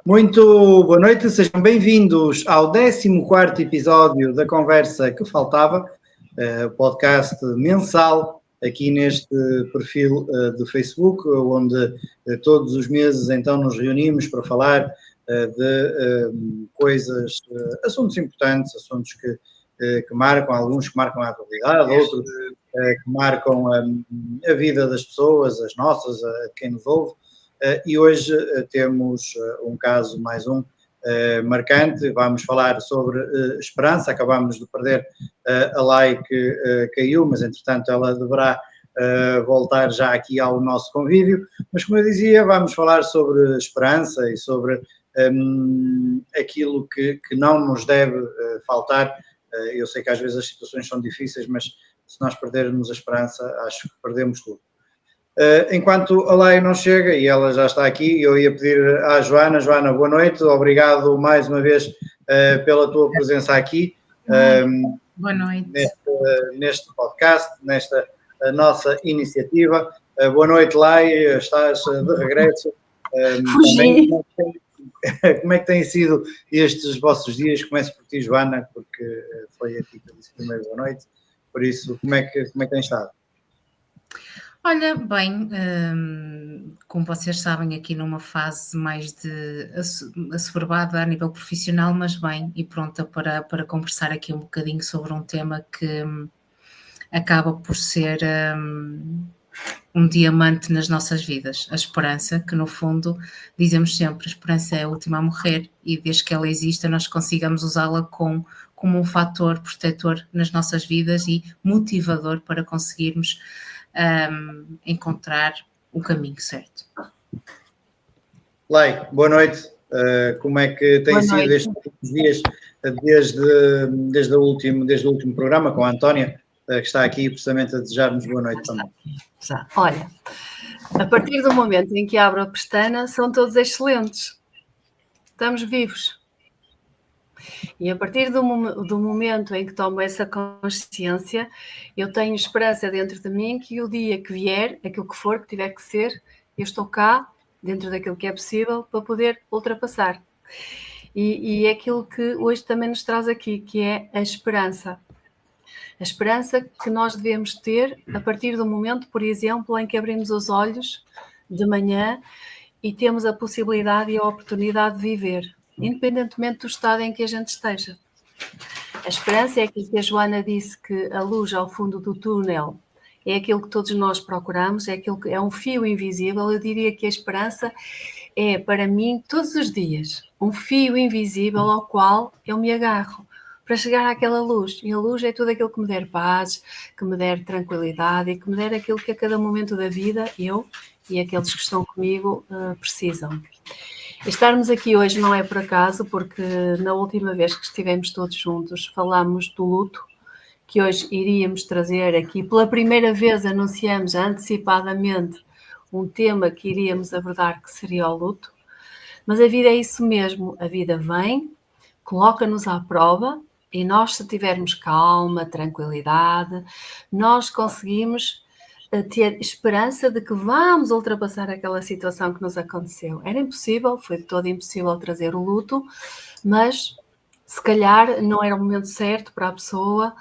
Muito boa noite, sejam bem-vindos ao 14º episódio da Conversa que Faltava, podcast mensal aqui neste perfil do Facebook, onde todos os meses então nos reunimos para falar de coisas, assuntos importantes, assuntos que marcam, alguns que marcam a atualidade, outros que marcam a vida das pessoas, as nossas, a de quem nos ouve. E hoje temos um caso, mais um, marcante. Vamos falar sobre esperança. Acabamos de perder a Lai que caiu, mas entretanto ela deverá voltar já aqui ao nosso convívio. Mas como eu dizia, vamos falar sobre esperança e sobre aquilo que não nos deve faltar. Eu sei que às vezes as situações são difíceis, mas se nós perdermos a esperança, acho que perdemos tudo. Enquanto a Laia não chega, e ela já está aqui, eu ia pedir à Joana. Joana, boa noite, obrigado mais uma vez pela tua presença aqui. Boa noite. Neste podcast, nesta nossa iniciativa. Boa noite, Laia, estás de regresso. Fugi. Como é que têm sido estes vossos dias? Começo por ti, Joana, porque foi aqui que eu disse primeiro boa noite. Por isso, como é que têm estado? Olha, bem, como vocês sabem, aqui numa fase mais de assoberbada a nível profissional, mas bem, e pronta para conversar aqui um bocadinho sobre um tema que acaba por ser um diamante nas nossas vidas, a esperança, que no fundo dizemos sempre, a esperança é a última a morrer e desde que ela exista nós consigamos usá-la como um fator protetor nas nossas vidas e motivador para conseguirmos encontrar o caminho certo. Lai, boa noite. Como é que tem sido estes últimos dias desde o último programa com a Antónia, que está aqui precisamente a desejar-nos boa noite também. Olha, a partir do momento em que abro a pestana, são todos excelentes. Estamos vivos. E a partir do momento em que tomo essa consciência, eu tenho esperança dentro de mim que o dia que vier, aquilo que for, que tiver que ser, eu estou cá, dentro daquilo que é possível, para poder ultrapassar. E é aquilo que hoje também nos traz aqui, que é a esperança. A esperança que nós devemos ter a partir do momento, por exemplo, em que abrimos os olhos de manhã e temos a possibilidade e a oportunidade de viver, independentemente do estado em que a gente esteja. A esperança é aquilo que a Joana disse, que a luz ao fundo do túnel é aquilo que todos nós procuramos, é aquilo que é um fio invisível. Eu diria que a esperança é, para mim, todos os dias, um fio invisível ao qual eu me agarro para chegar àquela luz. E a luz é tudo aquilo que me der paz, que me der tranquilidade e que me der aquilo que a cada momento da vida eu e aqueles que estão comigo precisam. Estarmos aqui hoje não é por acaso, porque na última vez que estivemos todos juntos falámos do luto, que hoje iríamos trazer aqui. Pela primeira vez anunciamos antecipadamente um tema que iríamos abordar, que seria o luto. Mas a vida é isso mesmo, a vida vem, coloca-nos à prova e nós, se tivermos calma, tranquilidade, nós conseguimos ter esperança de que vamos ultrapassar aquela situação que nos aconteceu. Era impossível, foi de todo impossível trazer o luto, mas se calhar não era o momento certo para a pessoa.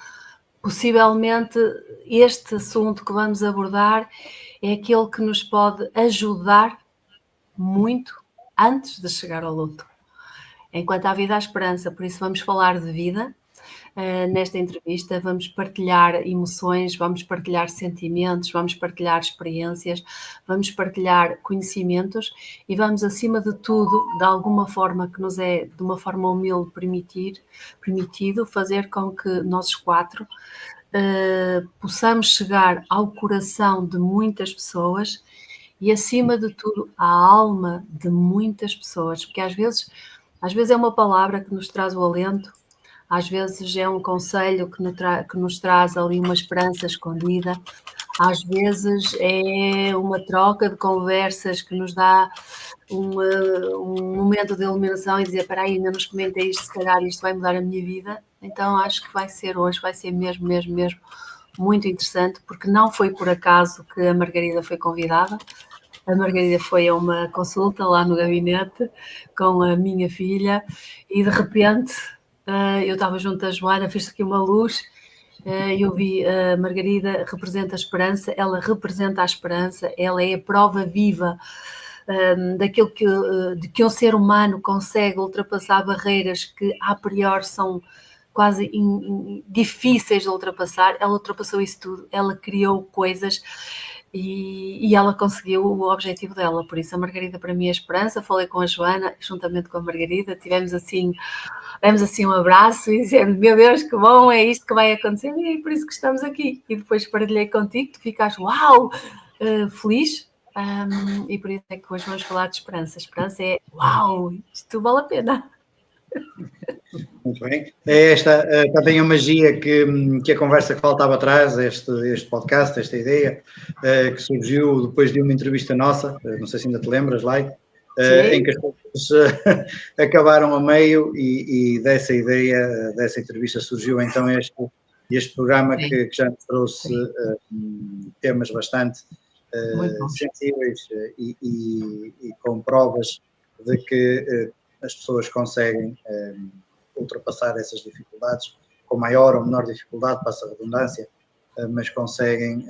Possivelmente este assunto que vamos abordar é aquele que nos pode ajudar muito antes de chegar ao luto. Enquanto há vida, há esperança, por isso vamos falar de vida. Nesta entrevista vamos partilhar emoções, vamos partilhar sentimentos, vamos partilhar experiências, vamos partilhar conhecimentos e vamos, acima de tudo, de alguma forma que nos é, de uma forma humilde, permitido fazer com que nós quatro possamos chegar ao coração de muitas pessoas e, acima de tudo, à alma de muitas pessoas, porque às vezes é uma palavra que nos traz o alento, às vezes é um conselho que nos traz ali uma esperança escondida, às vezes é uma troca de conversas que nos dá um momento de iluminação e dizer, espera aí, ainda não experimentei isto, se calhar isto vai mudar a minha vida. Então acho que vai ser hoje, vai ser mesmo muito interessante, porque não foi por acaso que a Margarida foi convidada. A Margarida foi a uma consulta lá no gabinete com a minha filha e de repente eu estava junto da Joana, fiz aqui uma luz e eu vi a Margarida representa a esperança, ela representa a esperança, ela é a prova viva daquilo de que um ser humano consegue ultrapassar barreiras que a priori são quase difíceis de ultrapassar. Ela ultrapassou isso tudo, ela criou coisas e ela conseguiu o objetivo dela. Por isso a Margarida para mim é esperança. Falei com a Joana, juntamente com a Margarida, demos assim um abraço e dizendo, meu Deus, que bom, é isto que vai acontecer e é por isso que estamos aqui. E depois partilhei contigo, tu ficaste, uau, feliz. E por isso é que hoje vamos falar de esperança. A esperança é, uau, isto vale a pena. Muito bem. É esta também a magia que a conversa que faltava atrás, este podcast, esta ideia, que surgiu depois de uma entrevista nossa, não sei se ainda te lembras, Lai, em que as coisas acabaram a meio e dessa ideia, dessa entrevista surgiu então este programa que já nos trouxe temas bastante sensíveis e com provas de que as pessoas conseguem ultrapassar essas dificuldades, com maior ou menor dificuldade, passa a redundância, mas conseguem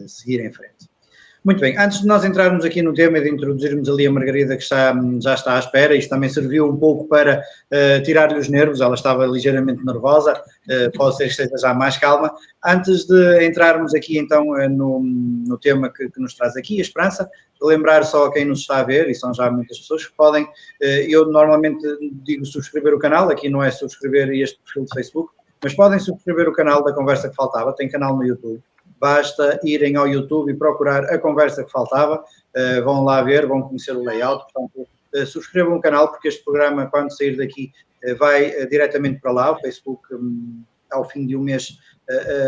seguir em frente. Muito bem, antes de nós entrarmos aqui no tema e de introduzirmos ali a Margarida, que já está à espera, isto também serviu um pouco para tirar-lhe os nervos, ela estava ligeiramente nervosa, pode ser que esteja já mais calma. Antes de entrarmos aqui então no tema que nos traz aqui, a esperança, lembrar só a quem nos está a ver, e são já muitas pessoas que podem, eu normalmente digo subscrever o canal, aqui não é subscrever este perfil de Facebook, mas podem subscrever o canal da Conversa que Faltava, tem canal no YouTube. Basta irem ao YouTube e procurar a Conversa que Faltava, vão lá ver, vão conhecer o layout, portanto, subscrevam o canal, porque este programa, quando sair daqui, vai diretamente para lá. O Facebook, ao fim de um mês,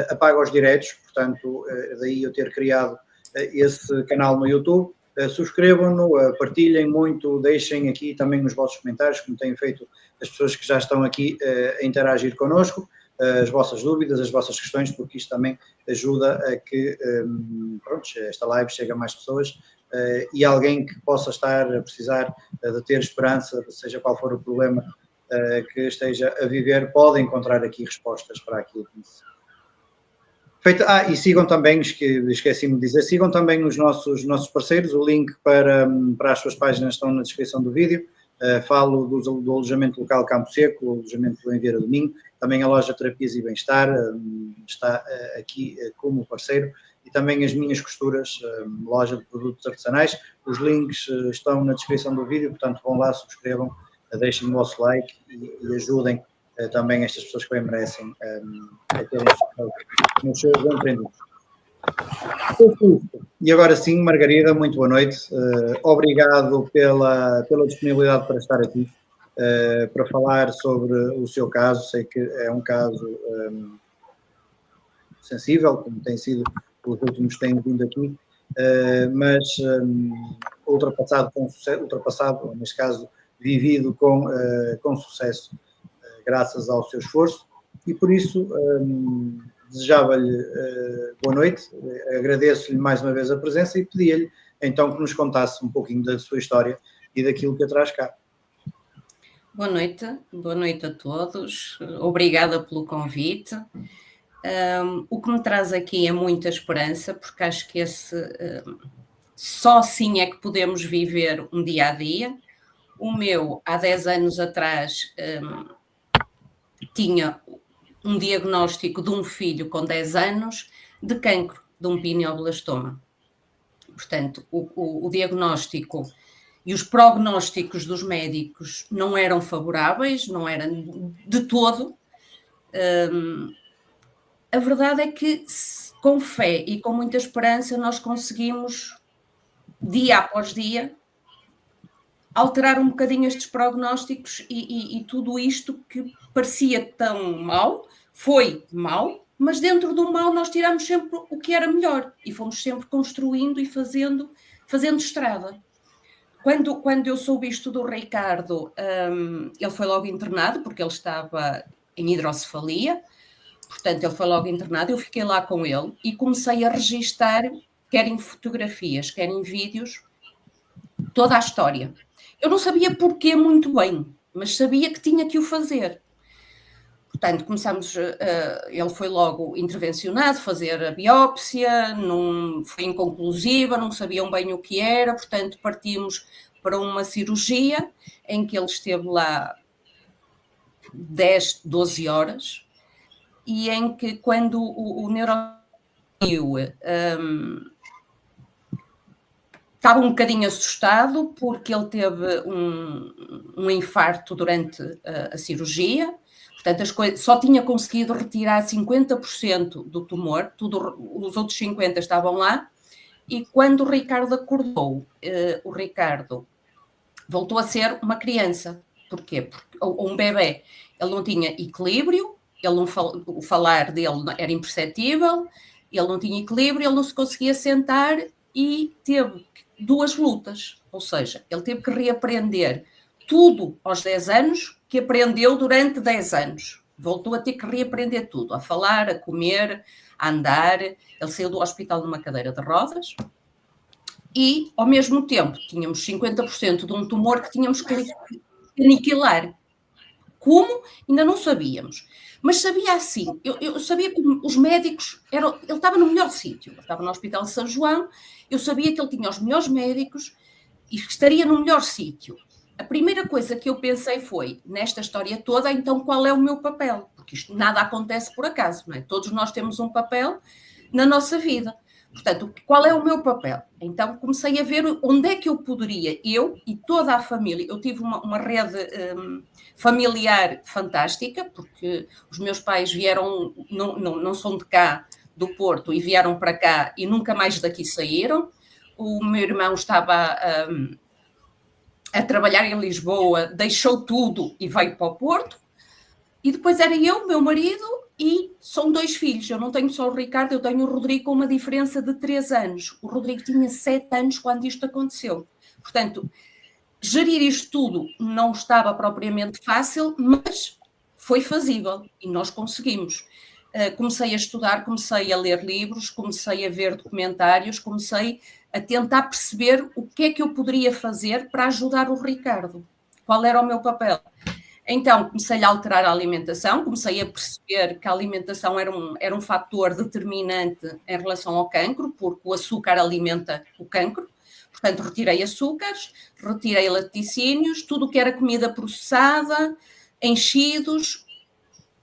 apaga os direitos, portanto, daí eu ter criado esse canal no YouTube. Subscrevam-no, partilhem muito, deixem aqui também os vossos comentários, como têm feito as pessoas que já estão aqui a interagir connosco, as vossas dúvidas, as vossas questões, porque isto também ajuda a que esta live chegue a mais pessoas e alguém que possa estar a precisar de ter esperança, seja qual for o problema que esteja a viver, pode encontrar aqui respostas para aquilo que necessita. Feito, e sigam também, esqueci-me de dizer, sigam também os nossos parceiros, o link para as suas páginas estão na descrição do vídeo. Falo do alojamento local Campo Seco, o alojamento do Envieira do Minho, também a loja Terapias e Bem-Estar está aqui como parceiro, e também as minhas costuras, loja de produtos artesanais. Os links estão na descrição do vídeo, portanto vão lá, subscrevam, deixem o vosso like e ajudem também estas pessoas que bem merecem a terem nos seus empreendimentos. E agora sim, Margarida, muito boa noite. Obrigado pela disponibilidade para estar aqui, para falar sobre o seu caso. Sei que é um caso sensível, como tem sido os últimos que têm vindo aqui, mas ultrapassado, neste caso, vivido com sucesso, graças ao seu esforço, e por isso desejava-lhe boa noite, agradeço-lhe mais uma vez a presença e pedia-lhe então que nos contasse um pouquinho da sua história e daquilo que a traz cá. Boa noite a todos, obrigada pelo convite. O que me traz aqui é muita esperança, porque acho que só assim é que podemos viver um dia a dia. O meu, há 10 anos atrás, tinha um diagnóstico de um filho com 10 anos de cancro de um pineoblastoma. Portanto, o diagnóstico e os prognósticos dos médicos não eram favoráveis, não eram de todo. A verdade é que, com fé e com muita esperança, nós conseguimos, dia após dia, alterar um bocadinho estes prognósticos e tudo isto que parecia tão mau, foi mau, mas dentro do mal nós tiramos sempre o que era melhor e fomos sempre construindo e fazendo estrada. Quando eu soube isto do Ricardo, ele foi logo internado, porque ele estava em hidrocefalia, portanto ele foi logo internado, eu fiquei lá com ele e comecei a registar, quer em fotografias, quer em vídeos, toda a história. Eu não sabia porquê muito bem, mas sabia que tinha que o fazer. Portanto, ele foi logo intervencionado, fazer a biópsia, não foi inconclusiva, não sabiam bem o que era, portanto, partimos para uma cirurgia em que ele esteve lá 10, 12 horas, e em que quando o neurocirurgião estava um bocadinho assustado porque ele teve um infarto durante a cirurgia. Portanto, só tinha conseguido retirar 50% do tumor, os outros 50% estavam lá, e quando o Ricardo acordou, o Ricardo voltou a ser uma criança. Porquê? Ou um bebê. Ele não tinha equilíbrio, o falar dele era imperceptível, ele não tinha equilíbrio, ele não se conseguia sentar e teve 2 lutas. Ou seja, ele teve que reaprender tudo aos 10 anos que aprendeu durante 10 anos. Voltou a ter que reaprender tudo, a falar, a comer, a andar. Ele saiu do hospital numa cadeira de rodas e, ao mesmo tempo, tínhamos 50% de um tumor que tínhamos que aniquilar. Como? Ainda não sabíamos. Mas sabia assim, eu sabia que os médicos, ele estava no melhor sítio, ele estava no Hospital de São João, eu sabia que ele tinha os melhores médicos e que estaria no melhor sítio. A primeira coisa que eu pensei foi, nesta história toda, então qual é o meu papel? Porque isto nada acontece por acaso, não é? Todos nós temos um papel na nossa vida. Portanto, qual é o meu papel? Então comecei a ver onde é que eu poderia, eu e toda a família, eu tive uma rede familiar fantástica, porque os meus pais vieram, não são de cá, do Porto, e vieram para cá e nunca mais daqui saíram. O meu irmão estava a trabalhar em Lisboa, deixou tudo e veio para o Porto. E depois era eu, meu marido, e são 2 filhos. Eu não tenho só o Ricardo, eu tenho o Rodrigo com uma diferença de 3 anos. O Rodrigo tinha 7 anos quando isto aconteceu. Portanto, gerir isto tudo não estava propriamente fácil, mas foi fazível e nós conseguimos. Comecei a estudar, comecei a ler livros, comecei a ver documentários, comecei a tentar perceber o que é que eu poderia fazer para ajudar o Ricardo. Qual era o meu papel? Então, comecei a alterar a alimentação, comecei a perceber que a alimentação era um fator determinante em relação ao cancro, porque o açúcar alimenta o cancro. Portanto, retirei açúcares, retirei laticínios, tudo o que era comida processada, enchidos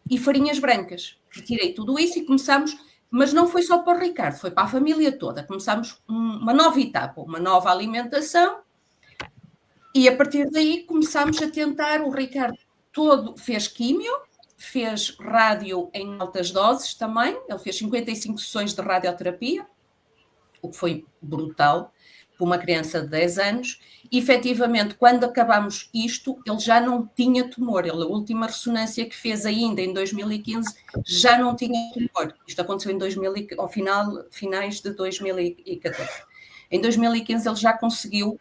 e farinhas brancas. Retirei tudo isso e começamos, mas não foi só para o Ricardo, foi para a família toda. Começamos uma nova etapa, uma nova alimentação, e a partir daí começámos a tentar. O Ricardo todo fez químio, fez rádio em altas doses também, ele fez 55 sessões de radioterapia, o que foi brutal para uma criança de 10 anos, e efetivamente, quando acabamos isto, ele já não tinha tumor. A última ressonância que fez ainda em 2015 já não tinha tumor. Isto aconteceu finais de 2014. Em 2015 ele já conseguiu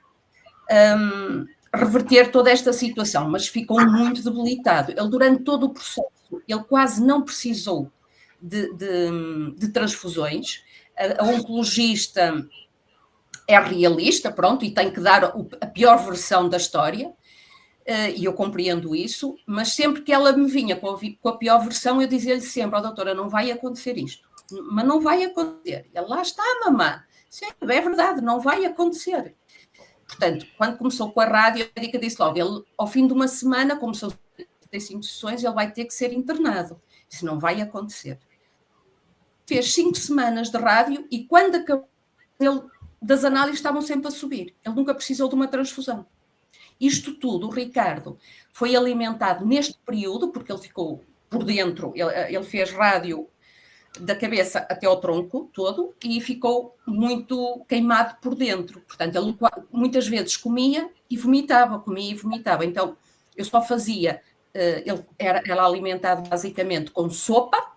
reverter toda esta situação, mas ficou muito debilitado. Ele, durante todo o processo, ele quase não precisou de transfusões. A oncologista é realista, pronto, e tem que dar a pior versão da história, e eu compreendo isso, mas sempre que ela me vinha com a pior versão, eu dizia-lhe sempre: doutora, não vai acontecer isto, mas não vai acontecer. E ela: lá está, mamã. Sim, é verdade, não vai acontecer. Portanto, quando começou com a rádio, a médica disse logo: ele, ao fim de uma semana, como são 35 sessões, ele vai ter que ser internado. Isso não vai acontecer. Fez 5 semanas de rádio e quando acabou, das análises estavam sempre a subir. Ele nunca precisou de uma transfusão. Isto tudo, o Ricardo, foi alimentado neste período, porque ele ficou por dentro, ele fez rádio da cabeça até ao tronco todo e ficou muito queimado por dentro. Portanto, ele muitas vezes comia e vomitava. Então, eu só fazia, ele era alimentado basicamente com sopa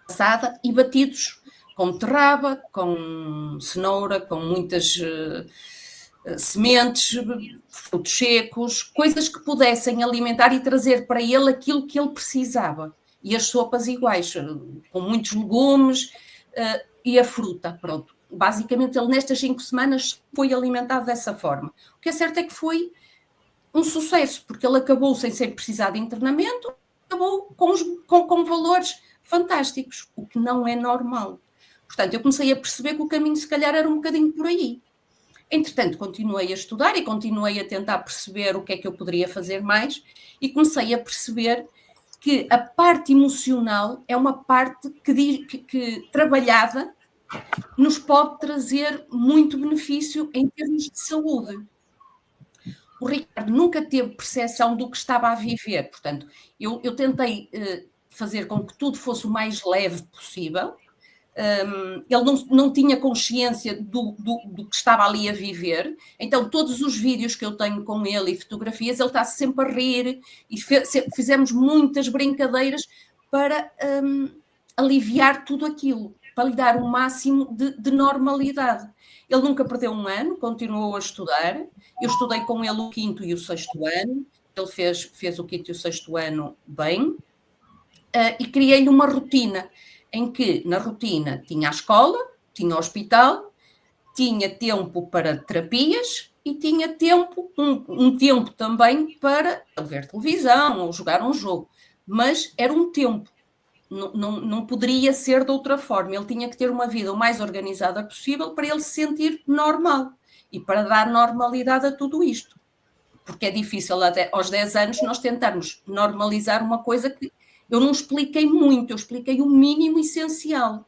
assada e batidos com beterraba, com cenoura, com muitas sementes, frutos secos, coisas que pudessem alimentar e trazer para ele aquilo que ele precisava. E as sopas iguais, com muitos legumes, e a fruta, pronto. basicamente ele nestas 5 semanas foi alimentado dessa forma. O que é certo é que foi um sucesso, porque ele acabou sem ser precisar de internamento, acabou com valores fantásticos, o que não é normal. Portanto, eu comecei a perceber que o caminho se calhar era um bocadinho por aí. Entretanto, continuei a estudar e continuei a tentar perceber o que é que eu poderia fazer mais e comecei a perceber que a parte emocional é uma parte que trabalhada nos pode trazer muito benefício em termos de saúde. O Ricardo nunca teve percepção do que estava a viver, portanto, eu tentei fazer com que tudo fosse o mais leve possível. Ele não tinha consciência do que estava ali a viver, então todos os vídeos que eu tenho com ele e fotografias, ele está sempre a rir e fizemos muitas brincadeiras para aliviar tudo aquilo, para lhe dar o máximo de normalidade. Ele nunca perdeu um ano, continuou a estudar, eu estudei com ele o 5º e o 6º ano, ele fez o 5º e o 6º ano bem, e criei-lhe uma rotina, em que na rotina tinha a escola, tinha o hospital, tinha tempo para terapias e tinha tempo, um tempo também para ver televisão ou jogar um jogo. Mas era um tempo, não poderia ser de outra forma. Ele tinha que ter uma vida o mais organizada possível para ele se sentir normal e para dar normalidade a tudo isto. Porque é difícil até aos 10 anos nós tentarmos normalizar uma coisa que eu não expliquei muito, eu expliquei o mínimo essencial.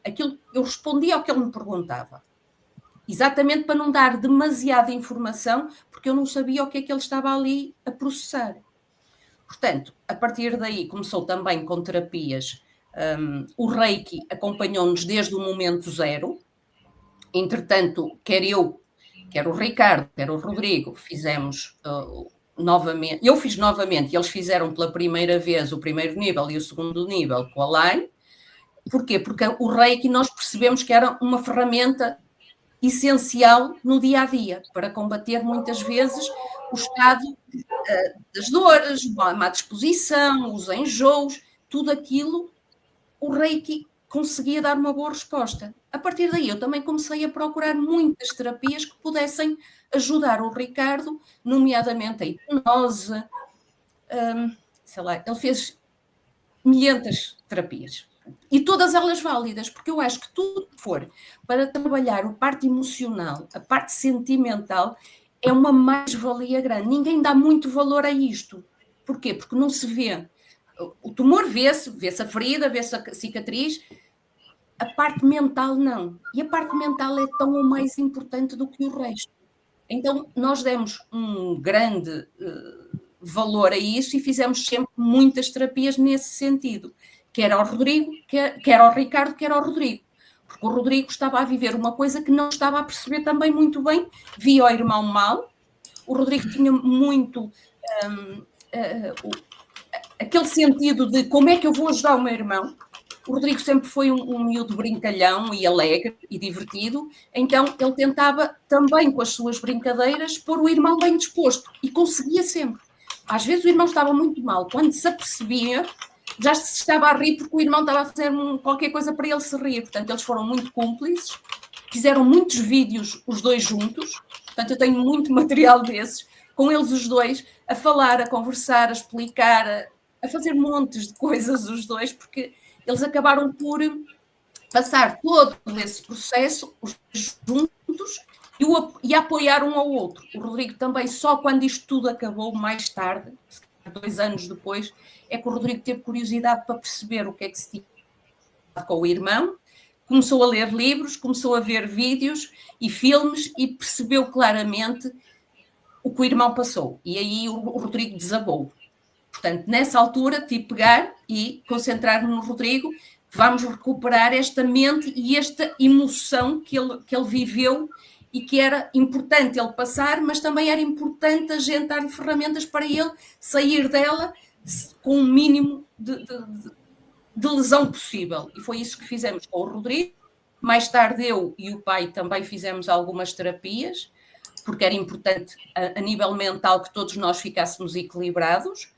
Eu respondi ao que ele me perguntava. Exatamente para não dar demasiada informação, porque eu não sabia o que é que ele estava ali a processar. Portanto, a partir daí começou também com terapias. O Reiki acompanhou-nos desde o momento zero. Entretanto, quer eu, quer o Ricardo, quer o Rodrigo, fizemos... novamente, eu fiz novamente, e eles fizeram pela primeira vez o primeiro nível e o segundo nível com a Line. Porquê? Porque o Reiki nós percebemos que era uma ferramenta essencial no dia a dia para combater muitas vezes o estado das dores, a má disposição, os enjoos, tudo aquilo, o Reiki conseguia dar uma boa resposta. A partir daí eu também comecei a procurar muitas terapias que pudessem ajudar o Ricardo, nomeadamente a hipnose, sei lá, ele fez milhentas terapias. E todas elas válidas, porque eu acho que tudo que for para trabalhar a parte emocional, a parte sentimental, é uma mais-valia grande. Ninguém dá muito valor a isto. Porquê? Porque não se vê. O tumor vê-se a ferida, vê-se a cicatriz, a parte mental não. E a parte mental é tão ou mais importante do que o resto. Então, nós demos um grande valor a isso e fizemos sempre muitas terapias nesse sentido. Quer ao Rodrigo, quer ao Ricardo, quer ao Rodrigo. Porque o Rodrigo estava a viver uma coisa que não estava a perceber também muito bem. Via o irmão mal. O Rodrigo tinha muito aquele sentido de como é que eu vou ajudar o meu irmão. O Rodrigo sempre foi um miúdo brincalhão e alegre e divertido, então ele tentava também com as suas brincadeiras pôr o irmão bem disposto e conseguia sempre. Às vezes o irmão estava muito mal, quando se apercebia já se estava a rir porque o irmão estava a fazer qualquer coisa para ele se rir, portanto eles foram muito cúmplices, fizeram muitos vídeos os dois juntos, portanto eu tenho muito material desses, com eles os dois, a falar, a conversar, a explicar, a fazer montes de coisas os dois, porque eles acabaram por passar todo esse processo os juntos e apoiar um ao outro. O Rodrigo também, só quando isto tudo acabou, mais tarde, 2 anos depois, é que o Rodrigo teve curiosidade para perceber o que é que se tinha com o irmão, começou a ler livros, começou a ver vídeos e filmes e percebeu claramente o que o irmão passou. E aí o Rodrigo desabou. Portanto, nessa altura, tive que pegar e concentrar-me no Rodrigo. Vamos recuperar esta mente e esta emoção que ele viveu e que era importante ele passar, mas também era importante a gente dar-lhe ferramentas para ele sair dela com o mínimo de lesão possível. E foi isso que fizemos com o Rodrigo. Mais tarde eu e o pai também fizemos algumas terapias, porque era importante a nível mental que todos nós ficássemos equilibrados.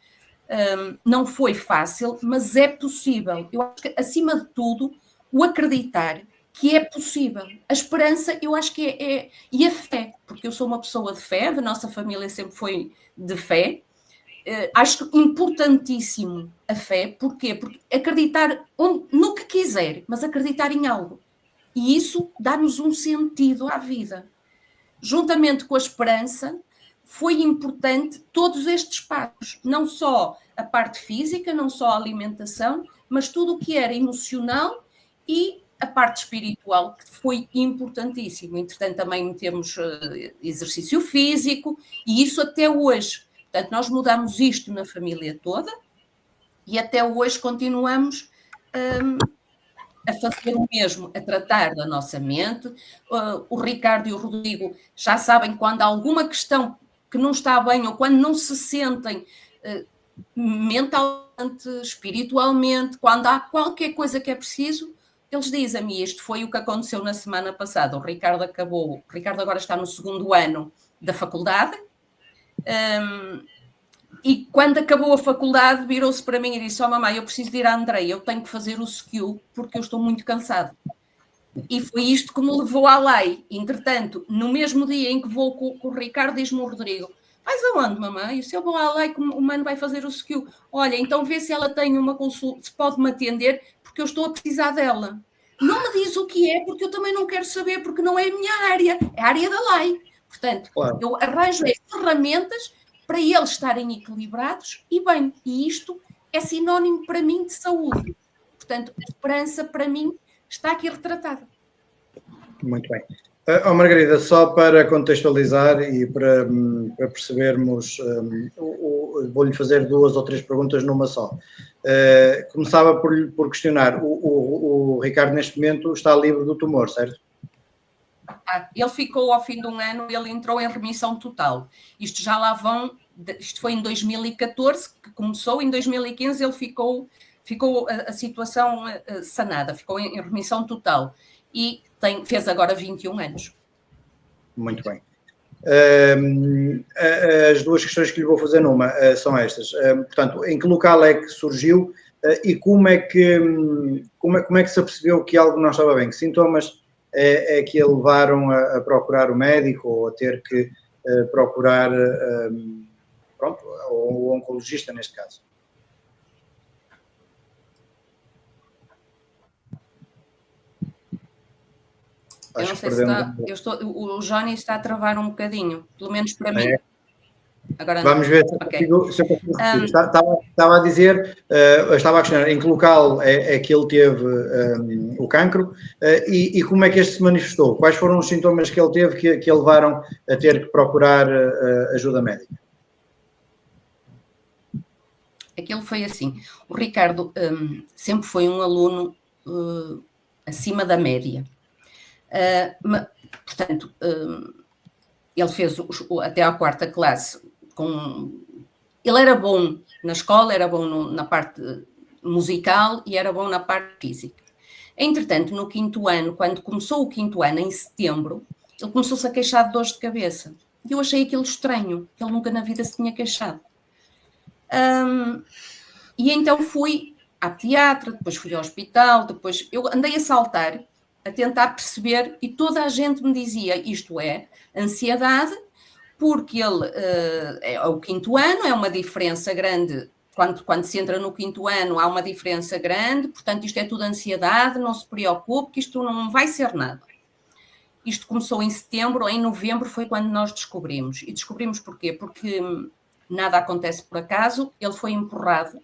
Não foi fácil, mas é possível. Eu acho que, acima de tudo, o acreditar que é possível. A esperança, eu acho que é... E a fé, porque eu sou uma pessoa de fé, a nossa família sempre foi de fé. Acho importantíssimo a fé. Porquê? Porque acreditar no que quiser, mas acreditar em algo. E isso dá-nos um sentido à vida. Juntamente com a esperança, foi importante todos estes passos. Não só a parte física, não só a alimentação, mas tudo o que era emocional e a parte espiritual, que foi importantíssimo. Entretanto, também temos exercício físico, e isso até hoje. Portanto, nós mudamos isto na família toda, e até hoje continuamos a fazer o mesmo, a tratar da nossa mente. O Ricardo e o Rodrigo já sabem quando há alguma questão que não está bem, ou quando não se sentem mentalmente, espiritualmente, quando há qualquer coisa que é preciso, eles dizem-me, isto foi o que aconteceu na semana passada. O Ricardo agora está no 2º ano da faculdade, e quando acabou a faculdade virou-se para mim e disse, mamãe, eu preciso de ir à Andreia, eu tenho que fazer o skill porque eu estou muito cansado. E foi isto que me levou à lei. Entretanto, no mesmo dia em que vou com o Ricardo, diz-me o Rodrigo, vais aonde, mamãe? E se eu vou à lei, o mano vai fazer o skill. Olha, então vê se ela tem uma consulta, se pode-me atender, porque eu estou a precisar dela. Não me diz o que é, porque eu também não quero saber, porque não é a minha área, é a área da lei. Portanto, claro, eu arranjo ferramentas para eles estarem equilibrados e bem. E isto é sinónimo para mim de saúde. Portanto, a esperança para mim está aqui retratada. Muito bem. Margarida, só para contextualizar e para percebermos, vou-lhe fazer 2 ou 3 perguntas numa só. Começava por questionar, o Ricardo neste momento está livre do tumor, certo? Ele ficou ao fim de um ano, ele entrou em remissão total. Isto foi em 2014 que começou, em 2015 ele ficou a situação sanada, ficou em remissão total e fez agora 21 anos. Muito bem. As 2 questões que lhe vou fazer numa são estas. Portanto, em que local é que surgiu e como é que se apercebeu que algo não estava bem? Que sintomas é que a levaram a procurar o médico ou a ter que procurar o oncologista neste caso? Eu não sei se o Johnny está a travar um bocadinho, pelo menos para mim. Agora vamos ver se eu consigo. Estava a dizer, estava a questionar em que local é que ele teve o cancro e como é que este se manifestou? Quais foram os sintomas que ele teve que o levaram a ter que procurar ajuda médica? Aquilo foi assim. O Ricardo sempre foi um aluno acima da média. Portanto, ele fez até à 4ª classe. Ele era bom na escola, era bom na parte musical e era bom na parte física. Entretanto, no 5º ano, quando começou o 5º ano, em setembro, ele começou-se a queixar de dores de cabeça. E eu achei aquilo estranho, que ele nunca na vida se tinha queixado. E então fui à pediatra, depois fui ao hospital, depois eu andei a saltar, a tentar perceber, e toda a gente me dizia, isto é ansiedade, porque ele é o 5º ano, é uma diferença grande, quando se entra no 5º ano há uma diferença grande, portanto isto é tudo ansiedade, não se preocupe, que isto não vai ser nada. Isto começou em setembro, em novembro foi quando nós descobrimos. E descobrimos porquê? Porque nada acontece por acaso, ele foi empurrado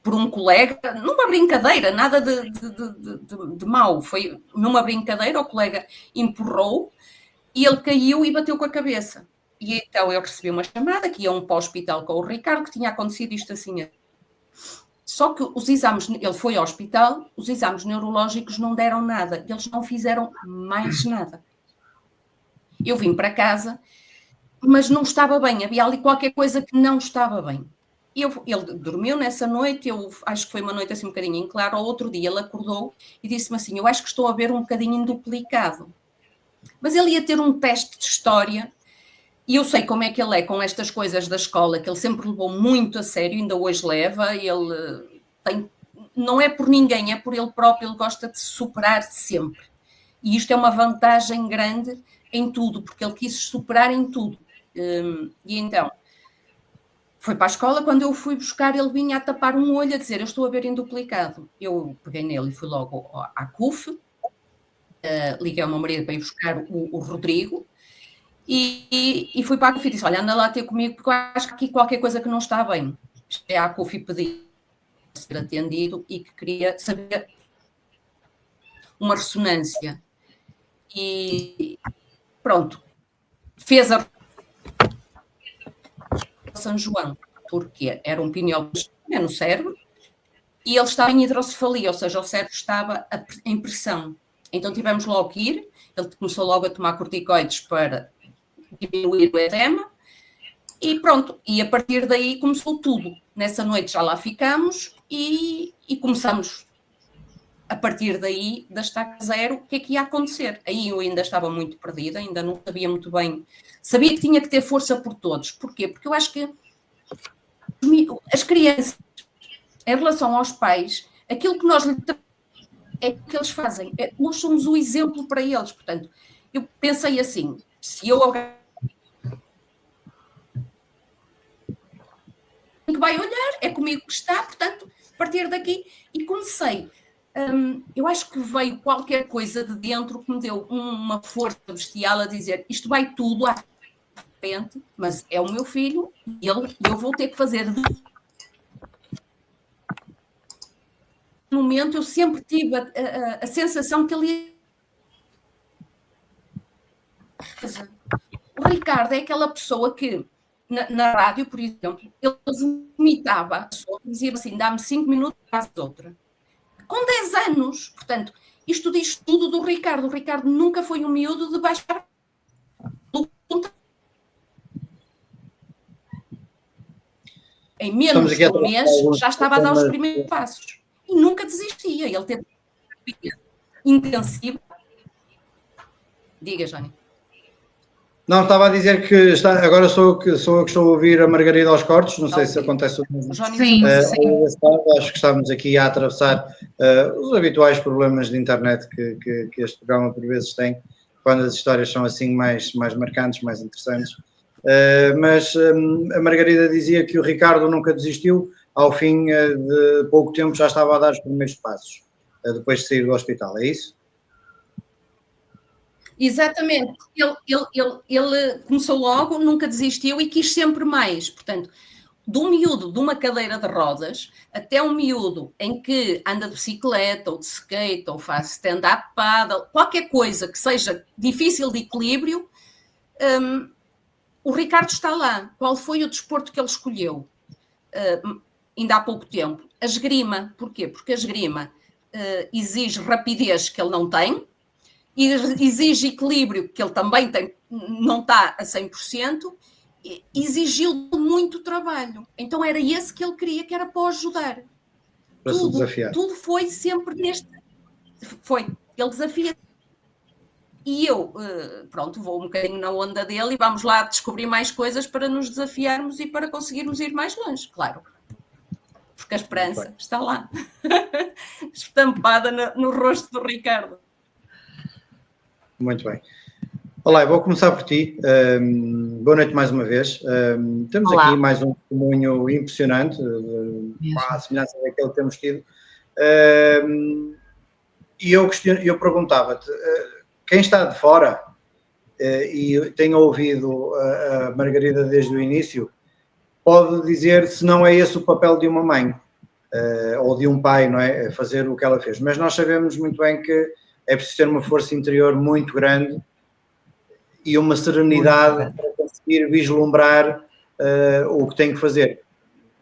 por um colega, numa brincadeira, nada de mau, foi numa brincadeira, o colega empurrou e ele caiu e bateu com a cabeça. E então eu recebi uma chamada que iam para o hospital com o Ricardo, que tinha acontecido isto assim. Só que os exames, ele foi ao hospital, os exames neurológicos não deram nada, eles não fizeram mais nada. Eu vim para casa, mas não estava bem, havia ali qualquer coisa que não estava bem. Ele dormiu nessa noite, eu acho que foi uma noite assim um bocadinho em claro, ao outro dia ele acordou e disse-me assim, eu acho que estou a ver um bocadinho duplicado. Mas ele ia ter um teste de história, e eu sei como é que ele é com estas coisas da escola, que ele sempre levou muito a sério, ainda hoje leva, ele não é por ninguém, é por ele próprio, ele gosta de se superar sempre. E isto é uma vantagem grande em tudo, porque ele quis se superar em tudo. E então, foi para a escola, quando eu fui buscar, ele vinha a tapar um olho, a dizer, eu estou a ver em duplicado. Eu peguei nele e fui logo à CUF, liguei ao meu marido para ir buscar o Rodrigo, e fui para a CUF e disse, olha, anda lá ter comigo, porque eu acho que aqui qualquer coisa que não está bem. Cheguei à CUF e pedi ser atendido e que queria saber uma ressonância. E pronto, fez a São João, porque era um pineoblastoma no cérebro e ele estava em hidrocefalia, ou seja, o cérebro estava em pressão. Então tivemos logo que ir, ele começou logo a tomar corticoides para diminuir o edema e pronto, e a partir daí começou tudo. Nessa noite já lá ficamos e começamos a partir daí, da estaca zero, o que é que ia acontecer. Aí eu ainda estava muito perdida, ainda não sabia muito bem. Sabia que tinha que ter força por todos. Porquê? Porque eu acho que as crianças, em relação aos pais, aquilo que nós é que eles fazem. Nós somos o exemplo para eles. Portanto, eu pensei assim, se eu que vai olhar, é comigo que está, portanto, a partir daqui, e comecei. Eu acho que veio qualquer coisa de dentro que me deu uma força bestial a dizer, isto vai tudo à frente, mas é o meu filho e eu vou ter que fazer. No momento eu sempre tive a sensação que ele ia... O Ricardo é aquela pessoa que na rádio, por exemplo, ele vomitava, dizia assim, dá-me 5 minutos, faz outra. Com 10 anos, portanto, isto diz tudo do Ricardo. O Ricardo nunca foi um miúdo de baixar. Em menos de um mês já estava a dar os primeiros passos. E nunca desistia. Ele teve intensiva. Diga, Jónia. Não, estava a dizer que agora sou eu que estou a ouvir a Margarida aos cortes, não sei se acontece o mesmo. Sim, sim. Acho que estamos aqui a atravessar os habituais problemas de internet que este programa por vezes tem, quando as histórias são assim mais marcantes, mais interessantes. Mas a Margarida dizia que o Ricardo nunca desistiu, ao fim de pouco tempo já estava a dar os primeiros passos, depois de sair do hospital, é isso? Exatamente, ele começou logo, nunca desistiu e quis sempre mais. Portanto, de um miúdo de uma cadeira de rodas até um miúdo em que anda de bicicleta ou de skate ou faz stand-up paddle, qualquer coisa que seja difícil de equilíbrio, o Ricardo está lá. Qual foi o desporto que ele escolheu? Ainda há pouco tempo. A esgrima. Porquê? Porque a esgrima exige rapidez que ele não tem, e exige equilíbrio, que ele também tem, não está a 100%, exigiu muito trabalho. Então era esse que ele queria, que era para o ajudar. Para se desafiar. Tudo foi sempre neste... Foi. Ele desafia. E eu, pronto, vou um bocadinho na onda dele e vamos lá descobrir mais coisas para nos desafiarmos e para conseguirmos ir mais longe, claro. Porque a esperança está lá. Estampada no rosto do Ricardo. Muito bem. Olá, eu vou começar por ti. Boa noite mais uma vez. Temos aqui mais um testemunho impressionante, à semelhança daquele que temos tido. E eu perguntava-te, quem está de fora e tem ouvido a Margarida desde o início, pode dizer se não é esse o papel de uma mãe ou de um pai, não é? Fazer o que ela fez. Mas nós sabemos muito bem que é preciso ter uma força interior muito grande e uma serenidade para conseguir vislumbrar o que tem que fazer.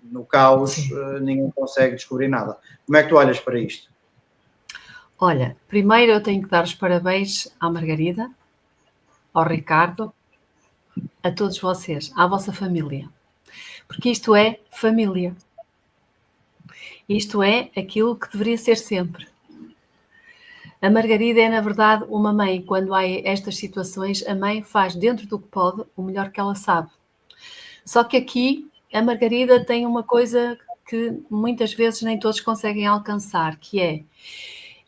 No caos, ninguém consegue descobrir nada. Como é que tu olhas para isto? Olha, primeiro eu tenho que dar os parabéns à Margarida, ao Ricardo, a todos vocês, à vossa família. Porque isto é família. Isto é aquilo que deveria ser sempre. A Margarida é, na verdade, uma mãe. Quando há estas situações, a mãe faz dentro do que pode o melhor que ela sabe. Só que aqui a Margarida tem uma coisa que muitas vezes nem todos conseguem alcançar, que é,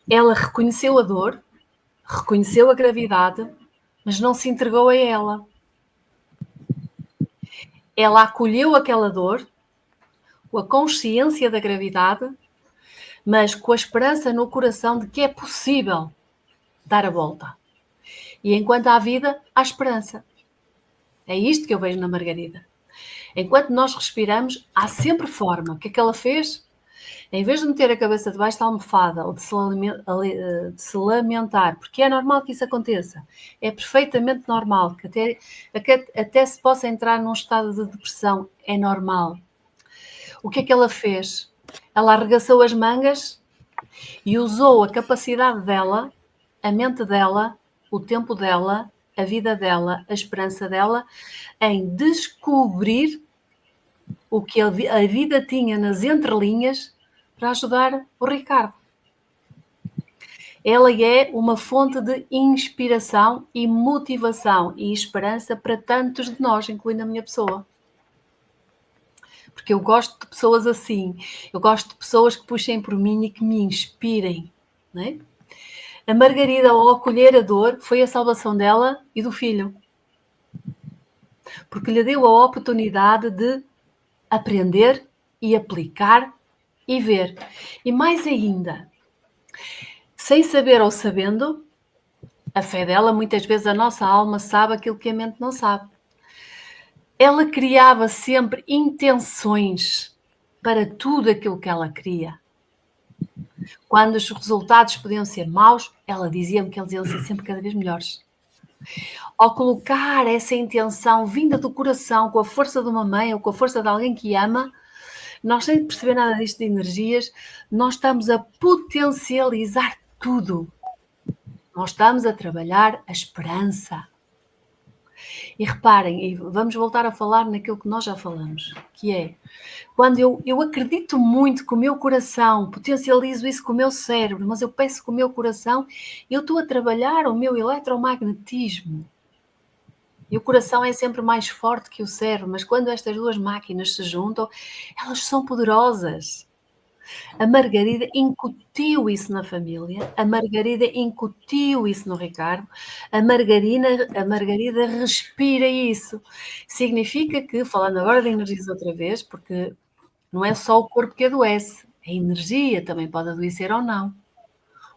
ela reconheceu a dor, reconheceu a gravidade, mas não se entregou a ela. Ela acolheu aquela dor, com a consciência da gravidade, mas com a esperança no coração de que é possível dar a volta. E enquanto há vida, há esperança. É isto que eu vejo na Margarida. Enquanto nós respiramos, há sempre forma. O que é que ela fez? Em vez de meter a cabeça debaixo da almofada ou de se lamentar, porque é normal que isso aconteça, é perfeitamente normal, que até se possa entrar num estado de depressão, é normal. O que é que ela fez? Ela arregaçou as mangas e usou a capacidade dela, a mente dela, o tempo dela, a vida dela, a esperança dela, em descobrir o que a vida tinha nas entrelinhas para ajudar o Ricardo. Ela é uma fonte de inspiração e motivação e esperança para tantos de nós, incluindo a minha pessoa. Porque eu gosto de pessoas assim. Eu gosto de pessoas que puxem por mim e que me inspirem. Não é? A Margarida, ao acolher a dor, foi a salvação dela e do filho. Porque lhe deu a oportunidade de aprender e aplicar e ver. E mais ainda, sem saber ou sabendo, a fé dela, muitas vezes a nossa alma sabe aquilo que a mente não sabe. Ela criava sempre intenções para tudo aquilo que ela queria. Quando os resultados podiam ser maus, ela dizia-me que eles iam ser sempre cada vez melhores. Ao colocar essa intenção vinda do coração, com a força de uma mãe ou com a força de alguém que ama, nós, sem perceber nada disto de energias, nós estamos a potencializar tudo. Nós estamos a trabalhar a esperança. E reparem, e vamos voltar a falar naquilo que nós já falamos, que é, quando eu acredito muito com o meu coração, potencializo isso com o meu cérebro, mas eu peço com o meu coração, eu estou a trabalhar o meu eletromagnetismo. E o coração é sempre mais forte que o cérebro, mas quando estas duas máquinas se juntam, elas são poderosas. A Margarida incutiu isso na família, a Margarida incutiu isso no Ricardo, a Margarida respira isso. Significa que, falando agora de energias outra vez, porque não é só o corpo que adoece, a energia também pode adoecer ou não.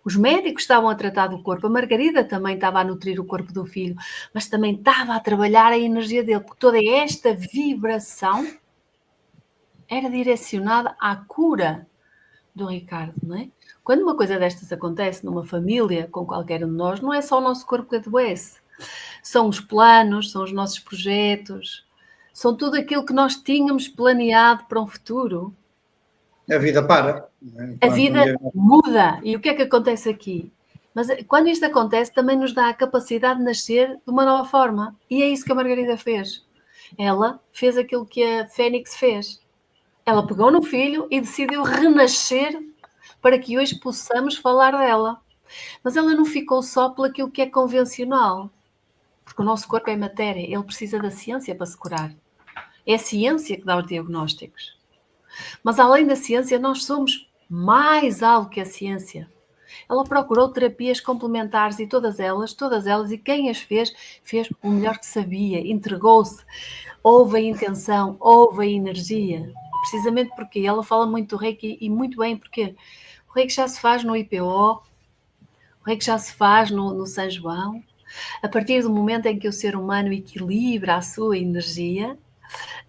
Os médicos estavam a tratar do corpo, a Margarida também estava a nutrir o corpo do filho, mas também estava a trabalhar a energia dele, porque toda esta vibração era direcionada à cura do Ricardo, não é? Quando uma coisa destas acontece numa família, com qualquer um de nós, não é só o nosso corpo que adoece. São os planos, são os nossos projetos, são tudo aquilo que nós tínhamos planeado para um futuro. A vida para. A vida muda. E o que é que acontece aqui? Mas quando isto acontece, também nos dá a capacidade de nascer de uma nova forma. E é isso que a Margarida fez. Ela fez aquilo que a Fênix fez. Ela pegou no filho e decidiu renascer para que hoje possamos falar dela. Mas ela não ficou só por aquilo que é convencional. Porque o nosso corpo é matéria. Ele precisa da ciência para se curar. É a ciência que dá os diagnósticos. Mas além da ciência, nós somos mais algo que a ciência. Ela procurou terapias complementares e todas elas, e quem as fez o melhor que sabia, entregou-se, houve a intenção, houve a energia. Precisamente porque ela fala muito do Reiki e muito bem, porque o Reiki já se faz no IPO, o Reiki já se faz no São João. A partir do momento em que o ser humano equilibra a sua energia,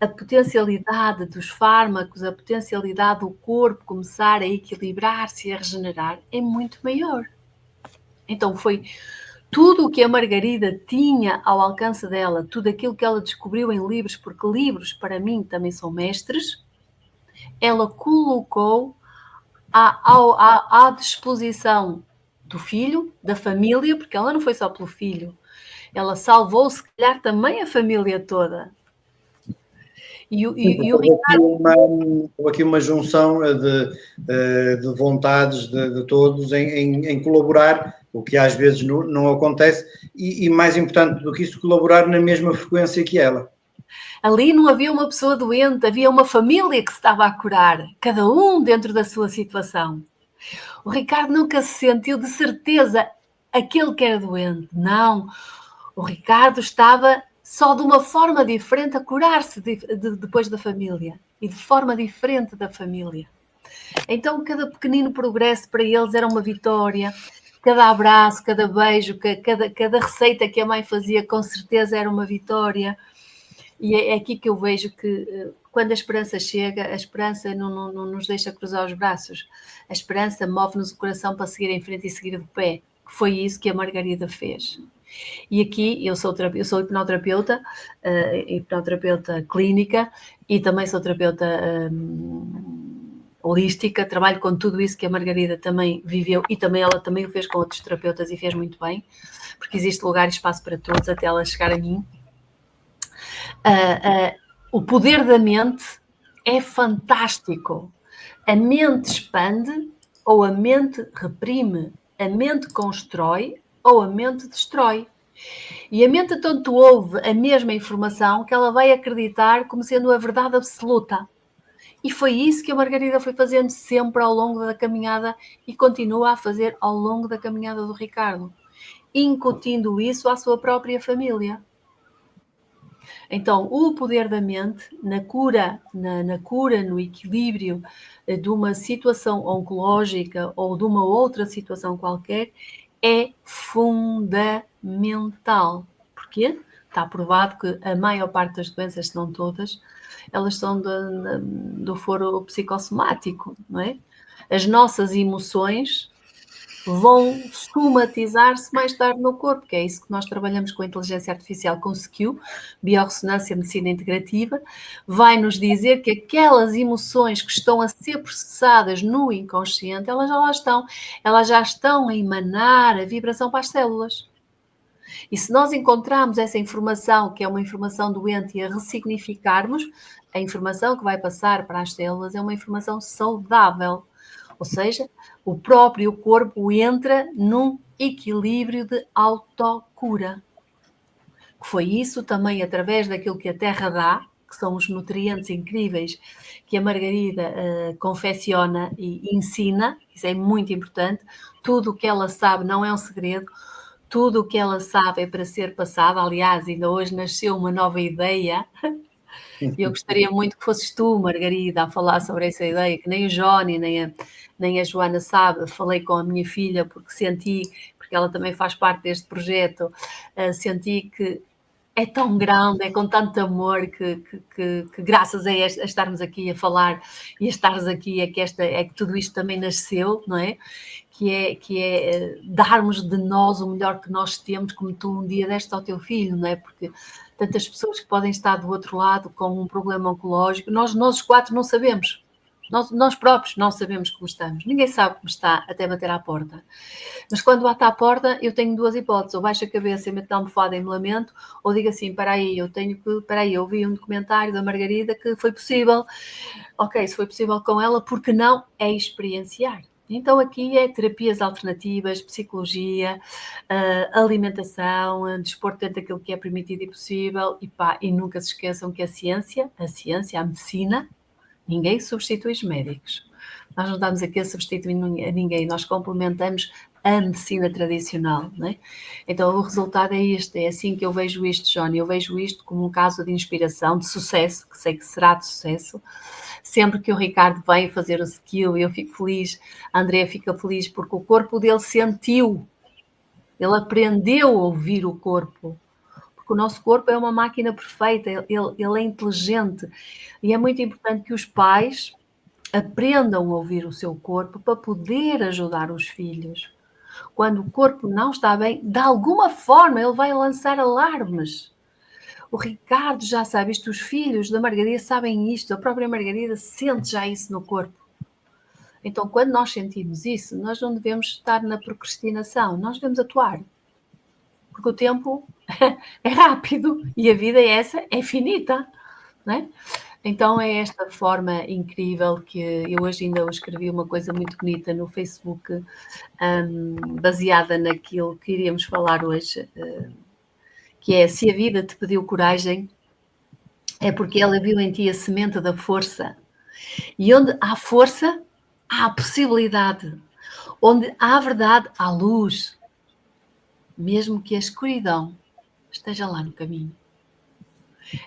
a potencialidade dos fármacos, a potencialidade do corpo começar a equilibrar-se e a regenerar é muito maior. Então foi tudo o que a Margarida tinha ao alcance dela, tudo aquilo que ela descobriu em livros, porque livros para mim também são mestres, ela colocou à disposição do filho, da família, porque ela não foi só pelo filho, ela salvou se calhar também a família toda. Houve aqui uma junção de vontades de todos em colaborar, o que às vezes não acontece, e mais importante do que isso, colaborar na mesma frequência que ela. Ali não havia uma pessoa doente, havia uma família que se estava a curar, cada um dentro da sua situação. O Ricardo nunca se sentiu de certeza aquele que era doente. Não. O Ricardo estava só de uma forma diferente a curar-se depois da família. E de forma diferente da família. Então, cada pequenino progresso para eles era uma vitória. Cada abraço, cada beijo, cada receita que a mãe fazia, com certeza era uma vitória. E é aqui que eu vejo que, quando a esperança chega, a esperança não nos deixa cruzar os braços. A esperança move-nos o coração para seguir em frente e seguir de pé. Foi isso que a Margarida fez. E aqui eu sou hipnoterapeuta, hipnoterapeuta clínica e também sou terapeuta holística, trabalho com tudo isso que a Margarida também viveu e também ela também o fez com outros terapeutas e fez muito bem, porque existe lugar e espaço para todos até ela chegar a mim. O poder da mente é fantástico. A mente expande ou a mente reprime, a mente constrói ou a mente destrói. E a mente tanto ouve a mesma informação que ela vai acreditar como sendo a verdade absoluta. E foi isso que a Margarida foi fazendo sempre ao longo da caminhada e continua a fazer ao longo da caminhada do Ricardo, incutindo isso à sua própria família. Então, o poder da mente na cura, no equilíbrio de uma situação oncológica ou de uma outra situação qualquer é fundamental. Porquê? Está provado que a maior parte das doenças, se não todas, elas são do foro psicossomático, não é? As nossas emoções vão somatizar-se mais tarde no corpo, que é isso que nós trabalhamos com a inteligência artificial, com SKIU, biorressonância, medicina integrativa, vai nos dizer que aquelas emoções que estão a ser processadas no inconsciente, elas já estão a emanar a vibração para as células. E se nós encontrarmos essa informação, que é uma informação doente, e a ressignificarmos, a informação que vai passar para as células é uma informação saudável. Ou seja, o próprio corpo entra num equilíbrio de autocura. Foi isso também através daquilo que a Terra dá, que são os nutrientes incríveis que a Margarida confecciona e ensina. Isso é muito importante. Tudo o que ela sabe não é um segredo. Tudo o que ela sabe é para ser passado. Aliás, ainda hoje nasceu uma nova ideia. Eu gostaria muito que fosses tu, Margarida, a falar sobre essa ideia, que nem o Johnny, nem a Joana sabe. Falei com a minha filha porque senti, porque ela também faz parte deste projeto, senti que é tão grande, é com tanto amor que graças a estarmos aqui a falar e a estares aqui é que tudo isto também nasceu, não é? Que é darmos de nós o melhor que nós temos, como tu um dia deste ao teu filho, não é? Porque tantas pessoas que podem estar do outro lado com um problema oncológico, nós os quatro não sabemos. Nós próprios não sabemos como estamos. Ninguém sabe como está até bater à porta. Mas quando bate à porta, eu tenho duas hipóteses. Ou baixo a cabeça e meto na almofada e me lamento, ou digo assim, eu vi um documentário da Margarida que foi possível. Ok, se foi possível com ela, porque não é experienciar. Então aqui é terapias alternativas, psicologia, alimentação, desporto dentro daquilo que é permitido e possível, e nunca se esqueçam que a ciência, a medicina, ninguém substitui os médicos. Nós não estamos aqui a substituir a ninguém, nós complementamos a medicina tradicional, não é? Então o resultado é este, é assim que eu vejo isto, Johnny, eu vejo isto como um caso de inspiração, de sucesso, que sei que será de sucesso. Sempre que o Ricardo vem fazer o skill, eu fico feliz, a Andrea fica feliz, porque o corpo dele sentiu, ele aprendeu a ouvir o corpo, porque o nosso corpo é uma máquina perfeita, ele é inteligente, e é muito importante que os pais aprendam a ouvir o seu corpo para poder ajudar os filhos. Quando o corpo não está bem, de alguma forma ele vai lançar alarmes. O Ricardo já sabe isto, os filhos da Margarida sabem isto, a própria Margarida sente já isso no corpo. Então, quando nós sentimos isso, nós não devemos estar na procrastinação, nós devemos atuar. Porque o tempo é rápido e a vida é finita, não é? Então é esta forma incrível que eu hoje ainda escrevi uma coisa muito bonita no Facebook, baseada naquilo que iríamos falar hoje, que é: se a vida te pediu coragem, é porque ela viu em ti a semente da força. E onde há força, há possibilidade. Onde há verdade, há luz. Mesmo que a escuridão esteja lá no caminho.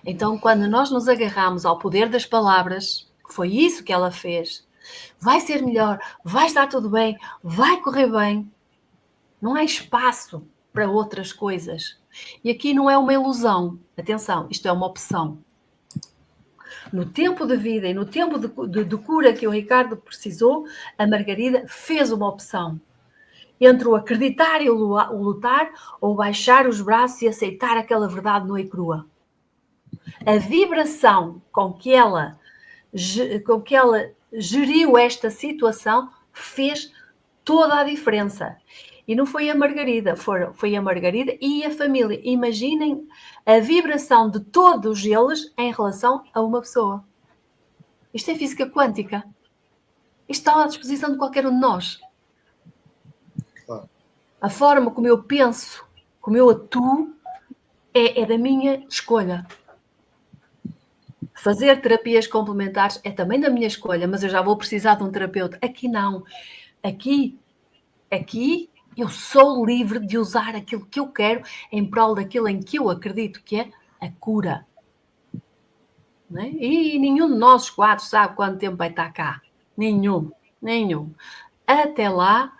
Então, quando nós nos agarramos ao poder das palavras, que foi isso que ela fez, vai ser melhor, vai estar tudo bem, vai correr bem, não há espaço para outras coisas. E aqui não é uma ilusão. Atenção, isto é uma opção. No tempo de vida e no tempo de cura que o Ricardo precisou, a Margarida fez uma opção. Entre o acreditar e o lutar, ou baixar os braços e aceitar aquela verdade nua e crua. A vibração com que ela geriu esta situação fez toda a diferença. E não foi a Margarida, foi a Margarida e a família. Imaginem a vibração de todos eles em relação a uma pessoa. Isto é física quântica. Isto está à disposição de qualquer um de nós. Claro. A forma como eu penso, como eu atuo, é da minha escolha. Fazer terapias complementares é também da minha escolha, mas eu já vou precisar de um terapeuta. Aqui não. Aqui eu sou livre de usar aquilo que eu quero em prol daquilo em que eu acredito, que é a cura. Não é? E nenhum de nós quatro sabe quanto tempo vai estar cá. Nenhum. Até lá,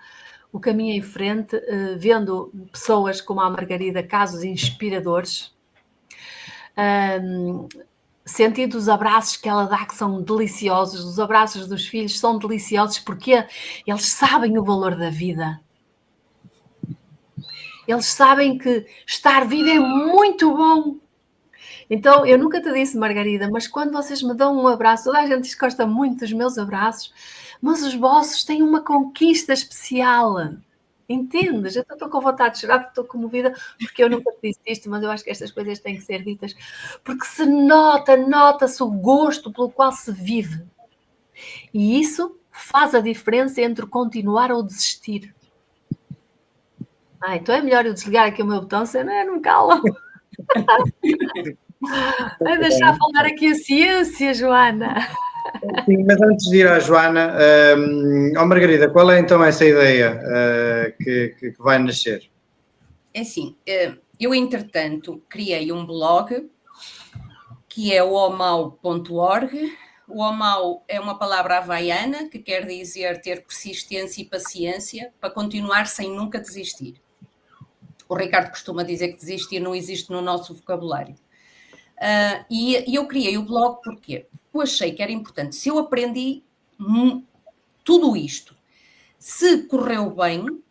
o caminho em frente, vendo pessoas como a Margarida, casos inspiradores, sentindo os abraços que ela dá, que são deliciosos, os abraços dos filhos são deliciosos porque eles sabem o valor da vida. Eles sabem que estar vivo é muito bom. Então, eu nunca te disse, Margarida, mas quando vocês me dão um abraço, toda a gente diz que gosta muito dos meus abraços, mas os vossos têm uma conquista especial. Entendes? Eu estou com vontade de chorar porque estou comovida, porque eu nunca te disse isto, mas eu acho que estas coisas têm que ser ditas, porque se nota-se o gosto pelo qual se vive. E isso faz a diferença entre continuar ou desistir. Então é melhor eu desligar aqui o meu botão, senão não cala. Vai deixar falar aqui a ciência, Joana. Sim, mas antes de ir à Joana, Margarida, qual é então essa ideia que vai nascer? É assim, eu entretanto criei um blog que é o omau.org. O omau é uma palavra havaiana que quer dizer ter persistência e paciência para continuar sem nunca desistir. O Ricardo costuma dizer que desistir não existe no nosso vocabulário. E eu criei o blog porque eu achei que era importante. Se eu aprendi tudo isto, se correu bem,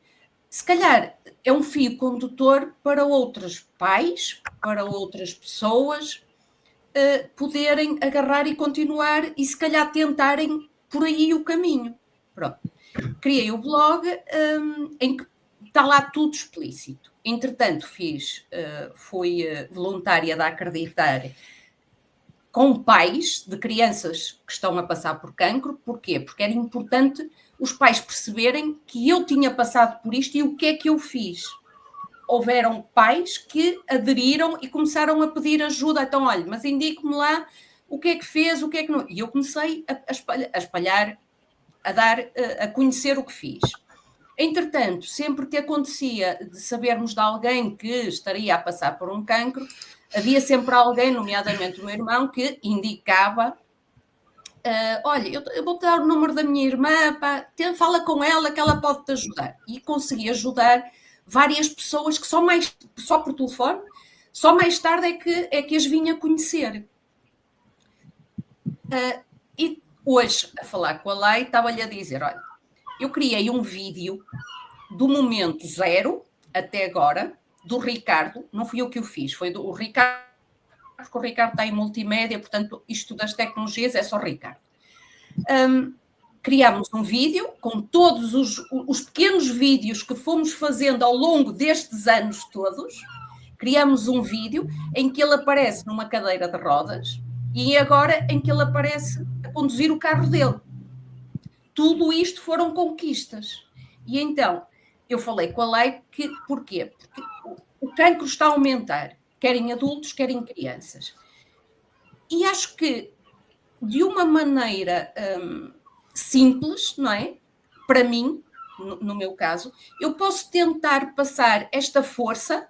se calhar é um fio condutor para outros pais, para outras pessoas poderem agarrar e continuar e se calhar tentarem por aí o caminho. Pronto. Criei o blog em que está lá tudo explícito. Entretanto, fui voluntária de Acreditar com pais de crianças que estão a passar por cancro. Porquê? Porque era importante os pais perceberem que eu tinha passado por isto e o que é que eu fiz. Houveram pais que aderiram e começaram a pedir ajuda. Então, olha, mas indique-me lá o que é que fez, o que é que não... E eu comecei a espalhar, a conhecer o que fiz. Entretanto, sempre que acontecia de sabermos de alguém que estaria a passar por um cancro, havia sempre alguém, nomeadamente o meu irmão, que indicava olha, eu vou-te dar o número da minha irmã, pá, fala com ela que ela pode te ajudar. E consegui ajudar várias pessoas que só por telefone, só mais tarde é que as vinha conhecer. E hoje, a falar com a Lei, estava-lhe a dizer, olha, eu criei um vídeo do momento zero até agora, do Ricardo, não fui eu que o fiz, foi do Ricardo, porque o Ricardo está em multimédia, portanto, isto das tecnologias é só o Ricardo. Criámos um vídeo com todos os pequenos vídeos que fomos fazendo ao longo destes anos todos. Criámos um vídeo em que ele aparece numa cadeira de rodas e agora em que ele aparece a conduzir o carro dele. Tudo isto foram conquistas. E então, eu falei com a Lei que, porquê? Porque o cancro está a aumentar, quer em adultos, quer em crianças. E acho que de uma maneira simples, não é? Para mim, no meu caso, eu posso tentar passar esta força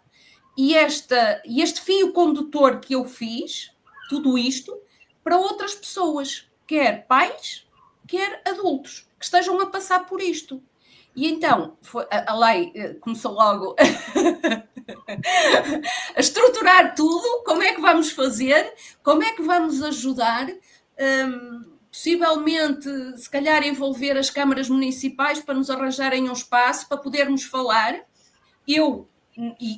e este fio condutor que eu fiz, tudo isto, para outras pessoas, quer pais, quer adultos, que estejam a passar por isto. E então, a lei começou logo a estruturar tudo, como é que vamos fazer, como é que vamos ajudar, possivelmente, se calhar, envolver as câmaras municipais para nos arranjarem um espaço para podermos falar, e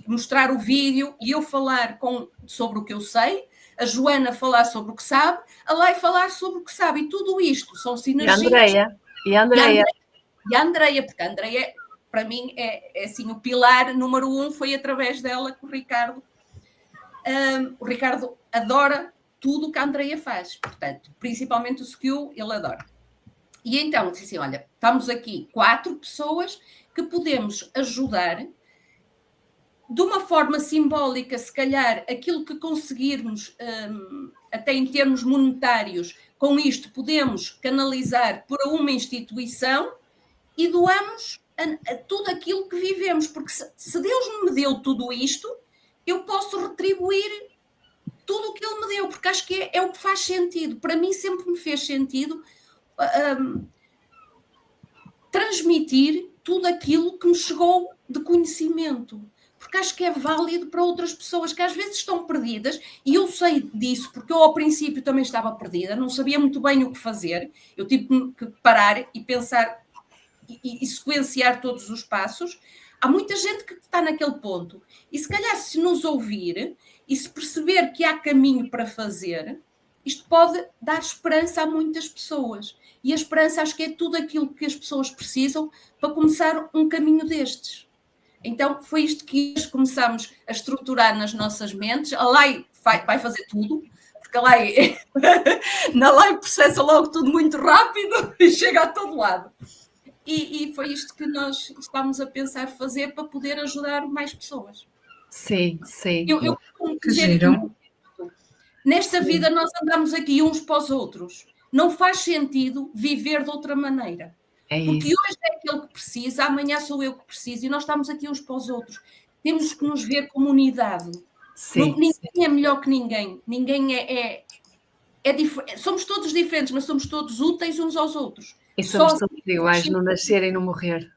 mostrar o vídeo, e eu falar sobre o que eu sei, a Joana falar sobre o que sabe, a Lei falar sobre o que sabe, e tudo isto são sinergias. E a Andreia. E a Andreia, porque a Andreia, para mim, é assim, o pilar número 1 foi através dela que o Ricardo adora tudo o que a Andreia faz, portanto, principalmente o skill, ele adora. E então, disse assim, olha, estamos aqui 4 pessoas que podemos ajudar de uma forma simbólica, se calhar, aquilo que conseguirmos, até em termos monetários, com isto podemos canalizar para uma instituição e doamos a tudo aquilo que vivemos, porque se Deus me deu tudo isto, eu posso retribuir tudo o que Ele me deu, porque acho que é o que faz sentido. Para mim sempre me fez sentido transmitir tudo aquilo que me chegou de conhecimento, porque acho que é válido para outras pessoas que às vezes estão perdidas, e eu sei disso, porque eu ao princípio também estava perdida, não sabia muito bem o que fazer, eu tive que parar e pensar e sequenciar todos os passos. Há muita gente que está naquele ponto, e se calhar se nos ouvir e se perceber que há caminho para fazer, isto pode dar esperança a muitas pessoas, e a esperança acho que é tudo aquilo que as pessoas precisam para começar um caminho destes. Então foi isto que começámos a estruturar nas nossas mentes. A Lei vai fazer tudo, porque a Lei na Lei processa logo tudo muito rápido e chega a todo lado. E foi isto que nós estamos a pensar fazer para poder ajudar mais pessoas. Sim, sim. Eu costumo dizer que nesta vida nós andamos aqui uns para os outros. Não faz sentido viver de outra maneira. Porque hoje é aquele que precisa, amanhã sou eu que preciso, e nós estamos aqui uns para os outros. Temos que nos ver como unidade. Ninguém é melhor que ninguém. Ninguém é diferente. Somos todos diferentes, mas somos todos úteis uns aos outros. E somos todos iguais no nascer e no morrer.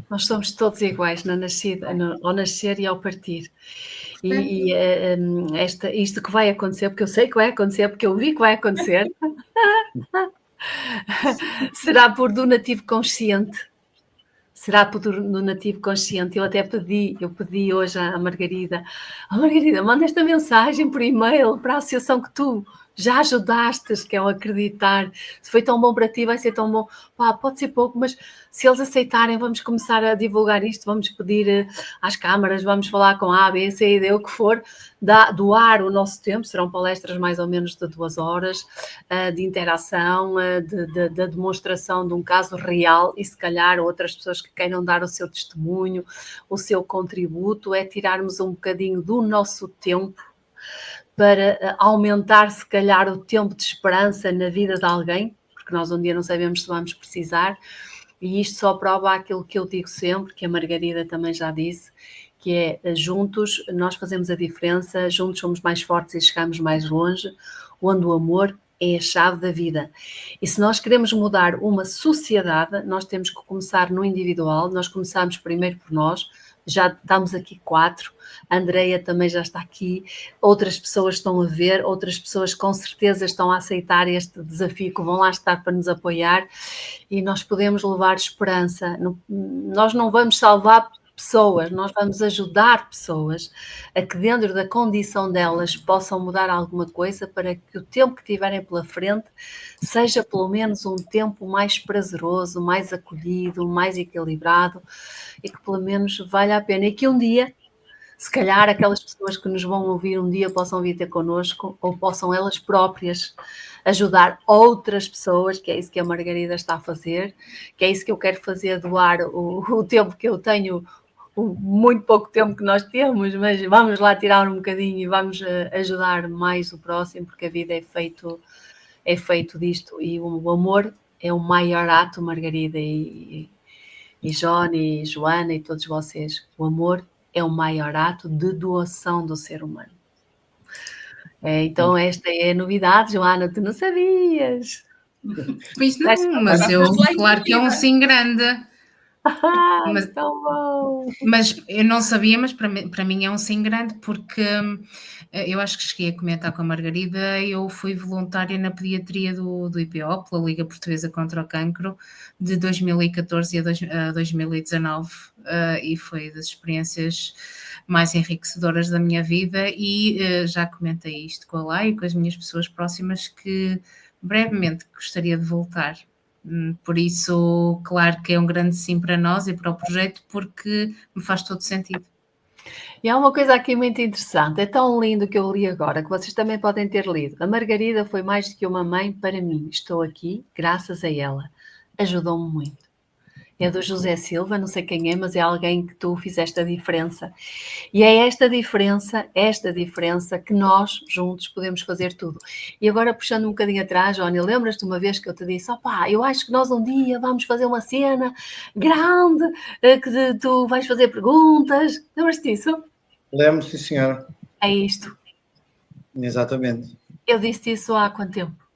Nós somos todos iguais ao nascer e ao partir. E isto que vai acontecer, porque eu sei que vai acontecer, porque eu vi que vai acontecer, será por donativo consciente. Será por donativo consciente. Eu até pedi hoje à Margarida, manda esta mensagem por e-mail para a associação que tu já ajudaste, que é o acreditar. Se foi tão bom para ti, vai ser tão bom. Pode ser pouco, mas se eles aceitarem, vamos começar a divulgar isto, vamos pedir às câmaras, vamos falar com a A, B, C, D, o que for, doar o nosso tempo. Serão palestras mais ou menos de 2 horas, de interação, de demonstração de um caso real, e se calhar outras pessoas que queiram dar o seu testemunho, o seu contributo, é tirarmos um bocadinho do nosso tempo para aumentar, se calhar, o tempo de esperança na vida de alguém, porque nós um dia não sabemos se vamos precisar, e isto só prova aquilo que eu digo sempre, que a Margarida também já disse, que é, juntos nós fazemos a diferença, juntos somos mais fortes e chegamos mais longe, onde o amor é a chave da vida. E se nós queremos mudar uma sociedade, nós temos que começar no individual. Nós começamos primeiro por nós. Já estamos aqui 4, a Andreia também já está aqui, outras pessoas estão a ver, outras pessoas com certeza estão a aceitar este desafio, que vão lá estar para nos apoiar, e nós podemos levar esperança. Nós não vamos salvar pessoas, nós vamos ajudar pessoas a que dentro da condição delas possam mudar alguma coisa, para que o tempo que tiverem pela frente seja pelo menos um tempo mais prazeroso, mais acolhido, mais equilibrado, e que pelo menos valha a pena, e que um dia, se calhar aquelas pessoas que nos vão ouvir um dia possam vir ter connosco, ou possam elas próprias ajudar outras pessoas, que é isso que a Margarida está a fazer, que é isso que eu quero fazer, doar o tempo que eu tenho o muito pouco tempo que nós temos, mas vamos lá tirar um bocadinho e vamos ajudar mais o próximo, porque a vida é feito disto, e o amor é o maior ato, Margarida e Johnny, e Joana e todos vocês. O amor é o maior ato de doação do ser humano. Então esta é a novidade, Joana, tu não sabias. Pois não, mas eu, claro que é um sim grande. Mas, tão bom. Mas eu não sabia, mas para mim é um sim grande, porque eu acho que cheguei a comentar com a Margarida, eu fui voluntária na pediatria do IPO, pela Liga Portuguesa contra o Cancro, de 2014 a 2019, e foi das experiências mais enriquecedoras da minha vida, e já comentei isto com a Lai e com as minhas pessoas próximas, que brevemente gostaria de voltar. Por isso, claro que é um grande sim para nós e para o projeto, porque me faz todo sentido. E há uma coisa aqui muito interessante, é tão lindo que eu li agora, que vocês também podem ter lido. A Margarida foi mais do que uma mãe para mim, estou aqui graças a ela, ajudou-me muito. É do José Silva, não sei quem é, mas é alguém que tu fizeste a diferença. E é esta diferença que nós juntos podemos fazer tudo. E agora, puxando um bocadinho atrás, Johnny, lembras-te uma vez que eu te disse, eu acho que nós um dia vamos fazer uma cena grande, que tu vais fazer perguntas. Lembras-te disso? Lembro, sim, senhora. É isto. Exatamente. Eu disse isso há quanto tempo?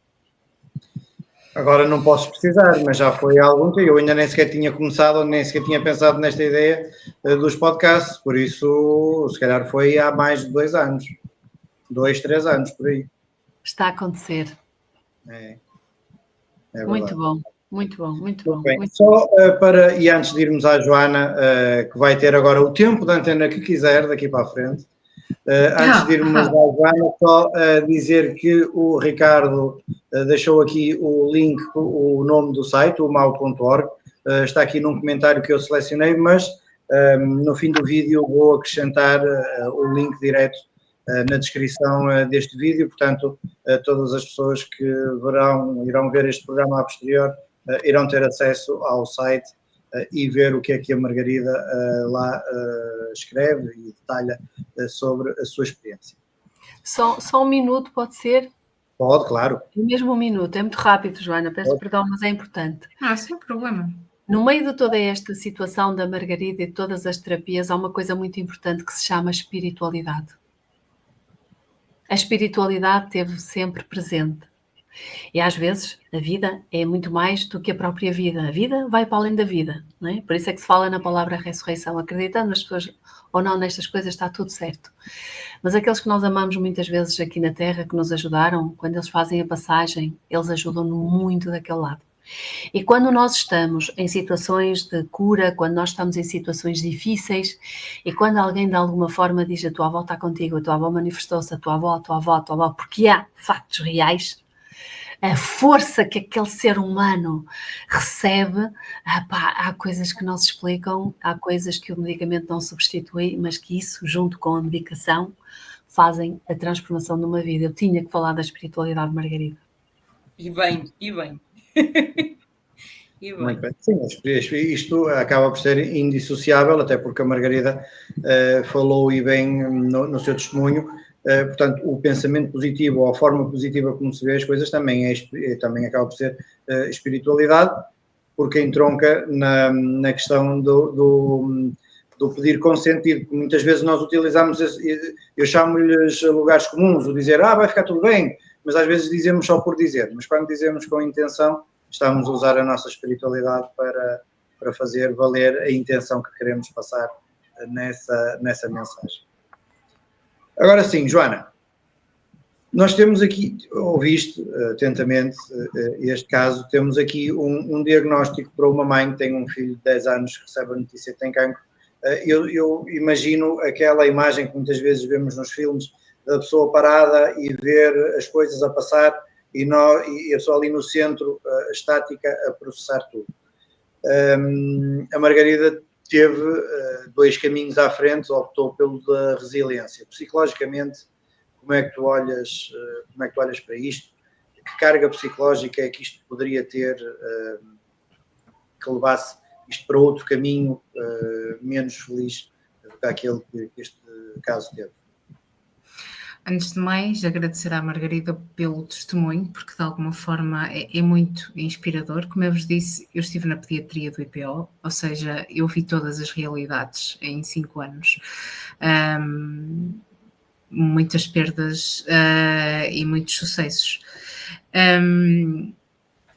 Agora não posso precisar, mas já foi há algum tempo. Eu ainda nem sequer tinha começado, nem sequer tinha pensado nesta ideia dos podcasts, por isso, se calhar foi há mais de 2 anos. 2, 3 anos, por aí. Está a acontecer. É muito bom, muito bom, muito bom. Bem, muito só e antes de irmos à Joana, que vai ter agora o tempo da antena que quiser, daqui para a frente, antes de irmos à Joana, só dizer que o Ricardo deixou aqui o link, o nome do site, o mau.org, está aqui num comentário que eu selecionei, mas no fim do vídeo vou acrescentar o link direto na descrição deste vídeo, portanto, todas as pessoas que irão ver este programa a posterior irão ter acesso ao site e ver o que é que a Margarida lá escreve e detalha sobre a sua experiência. Só um minuto, pode ser? Pode, claro. Mesmo um minuto, é muito rápido, Joana, peço perdão, mas é importante. Sem problema. No meio de toda esta situação da Margarida e de todas as terapias, há uma coisa muito importante que se chama espiritualidade. A espiritualidade esteve sempre presente. E às vezes a vida é muito mais do que a própria vida. A vida vai para além da vida, não é? Por isso é que se fala na palavra ressurreição. Acreditando nas pessoas ou não nestas coisas, está tudo certo. Mas aqueles que nós amamos muitas vezes aqui na Terra, que nos ajudaram, quando eles fazem a passagem, eles ajudam-nos muito daquele lado. E quando nós estamos em situações de cura, quando nós estamos em situações difíceis, e quando alguém de alguma forma diz a tua avó está contigo, a tua avó manifestou-se, a tua avó, porque há factos reais, a força que aquele ser humano recebe, há coisas que não se explicam, há coisas que o medicamento não substitui, mas que isso, junto com a medicação, fazem a transformação de uma vida. Eu tinha que falar da espiritualidade, Margarida. E bem. Muito bem. Sim, isto acaba por ser indissociável, até porque a Margarida falou e bem no seu testemunho. Portanto, o pensamento positivo ou a forma positiva como se vê as coisas também acaba por ser espiritualidade, porque entronca na questão do pedir consentido, que muitas vezes nós utilizamos, eu chamo-lhes lugares comuns, o dizer, vai ficar tudo bem, mas às vezes dizemos só por dizer, mas quando dizemos com intenção, estamos a usar a nossa espiritualidade para fazer valer a intenção que queremos passar nessa mensagem. Agora sim, Joana, nós temos aqui, ouviste atentamente este caso, temos aqui um diagnóstico para uma mãe que tem um filho de 10 anos que recebe a notícia que tem cancro. Eu imagino aquela imagem que muitas vezes vemos nos filmes da pessoa parada e ver as coisas a passar e a pessoa ali no centro, estática, a processar tudo. A Margarida teve 2 caminhos à frente, optou pelo da resiliência. Psicologicamente, como é que tu olhas para isto? Que carga psicológica é que isto poderia ter que levasse isto para outro caminho menos feliz que aquele que este caso teve. Antes de mais, agradecer à Margarida pelo testemunho, porque de alguma forma é muito inspirador. Como eu vos disse, eu estive na pediatria do IPO, ou seja, eu vi todas as realidades em 5 anos. Muitas perdas e muitos sucessos.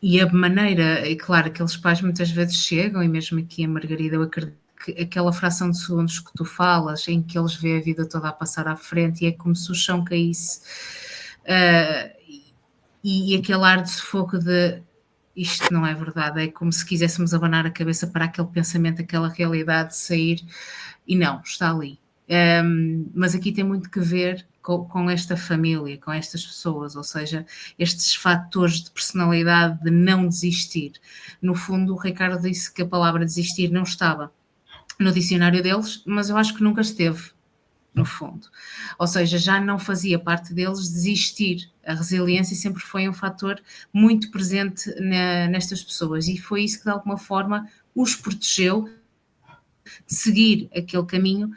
E a maneira, é claro, aqueles pais muitas vezes chegam, e mesmo aqui a Margarida, eu acredito que aquela fração de segundos que tu falas, em que eles vêem a vida toda a passar à frente, e é como se o chão caísse, e aquele ar de sufoco de isto não é verdade, é como se quiséssemos abanar a cabeça para aquele pensamento, aquela realidade sair, e não, está ali. Mas aqui tem muito que ver com esta família, com estas pessoas, ou seja, estes fatores de personalidade de não desistir. No fundo, o Ricardo disse que a palavra desistir não estava no dicionário deles, mas eu acho que nunca esteve, no fundo. Ou seja, já não fazia parte deles desistir. A resiliência sempre foi um fator muito presente nestas pessoas, e foi isso que de alguma forma os protegeu de seguir aquele caminho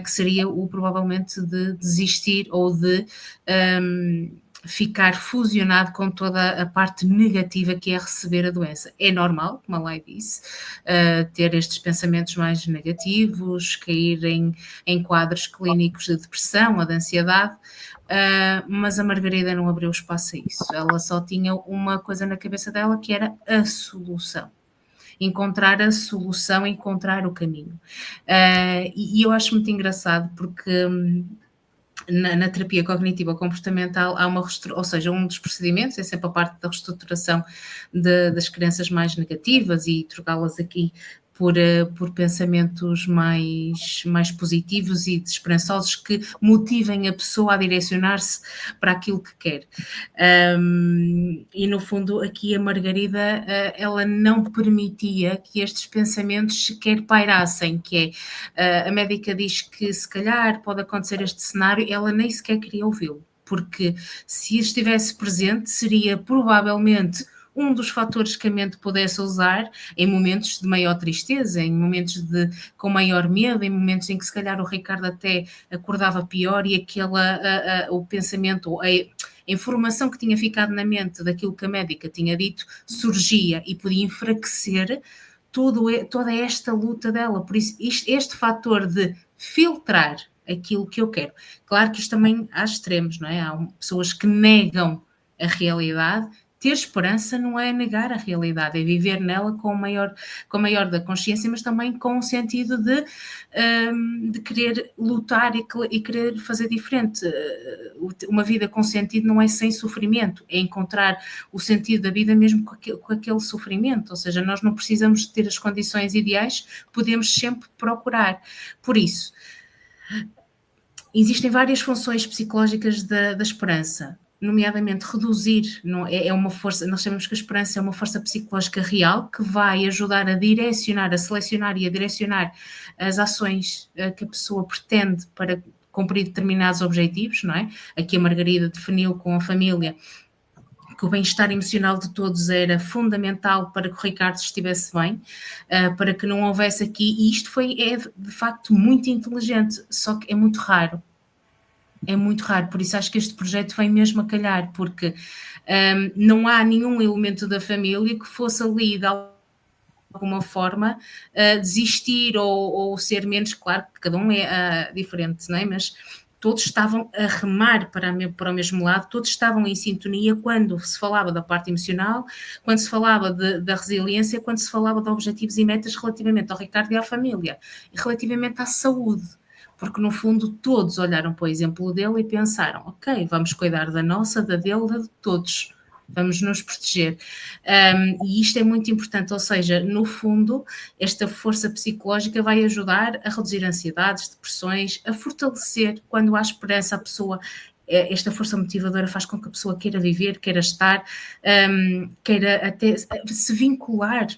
que seria o provavelmente de desistir ou de ficar fusionado com toda a parte negativa que é receber a doença. É normal, como a Lei disse, ter estes pensamentos mais negativos, cair em quadros clínicos de depressão ou de ansiedade, mas a Margarida não abriu espaço a isso. Ela só tinha uma coisa na cabeça dela, que era a solução. Encontrar a solução, encontrar o caminho. E eu acho muito engraçado porque na terapia cognitiva comportamental há ou seja, um dos procedimentos é sempre a parte da reestruturação das crenças mais negativas e trocá-las aqui por pensamentos mais positivos e esperançosos que motivem a pessoa a direcionar-se para aquilo que quer. E no fundo aqui a Margarida, ela não permitia que estes pensamentos sequer pairassem, que é, a médica diz que se calhar pode acontecer este cenário, ela nem sequer queria ouvi-lo, porque se estivesse presente seria provavelmente um dos fatores que a mente pudesse usar em momentos de maior tristeza, em momentos com maior medo, em momentos em que se calhar o Ricardo até acordava pior e o pensamento, a informação que tinha ficado na mente daquilo que a médica tinha dito surgia e podia enfraquecer toda esta luta dela. Por isso, este fator de filtrar aquilo que eu quero. Claro que isto também há extremos, não é? Há pessoas que negam a realidade. Ter esperança não é negar a realidade, é viver nela com a maior da consciência, mas também com o sentido de querer lutar e querer fazer diferente. Uma vida com sentido não é sem sofrimento, é encontrar o sentido da vida mesmo com aquele sofrimento, ou seja, nós não precisamos ter as condições ideais, podemos sempre procurar. Por isso, existem várias funções psicológicas da esperança, nomeadamente reduzir, é uma força, nós sabemos que a esperança é uma força psicológica real que vai ajudar a direcionar, a selecionar e a direcionar as ações que a pessoa pretende para cumprir determinados objetivos, não é? Aqui a Margarida definiu com a família que o bem-estar emocional de todos era fundamental para que o Ricardo estivesse bem, para que não houvesse aqui, e isto é de facto muito inteligente, só que é muito raro. É muito raro, por isso acho que este projeto vem mesmo a calhar, porque não há nenhum elemento da família que fosse ali de alguma forma desistir ou ser menos, claro que cada um é diferente, não é? Mas todos estavam a remar para o mesmo lado, todos estavam em sintonia quando se falava da parte emocional, quando se falava da resiliência, quando se falava de objetivos e metas relativamente ao Ricardo e à família, e relativamente à saúde. Porque no fundo todos olharam para o exemplo dele e pensaram, ok, vamos cuidar da nossa, da dele, da de todos, vamos nos proteger. E isto é muito importante, ou seja, no fundo, esta força psicológica vai ajudar a reduzir ansiedades, depressões, a fortalecer, quando há esperança, a pessoa, esta força motivadora faz com que a pessoa queira viver, queira estar, queira até se vincular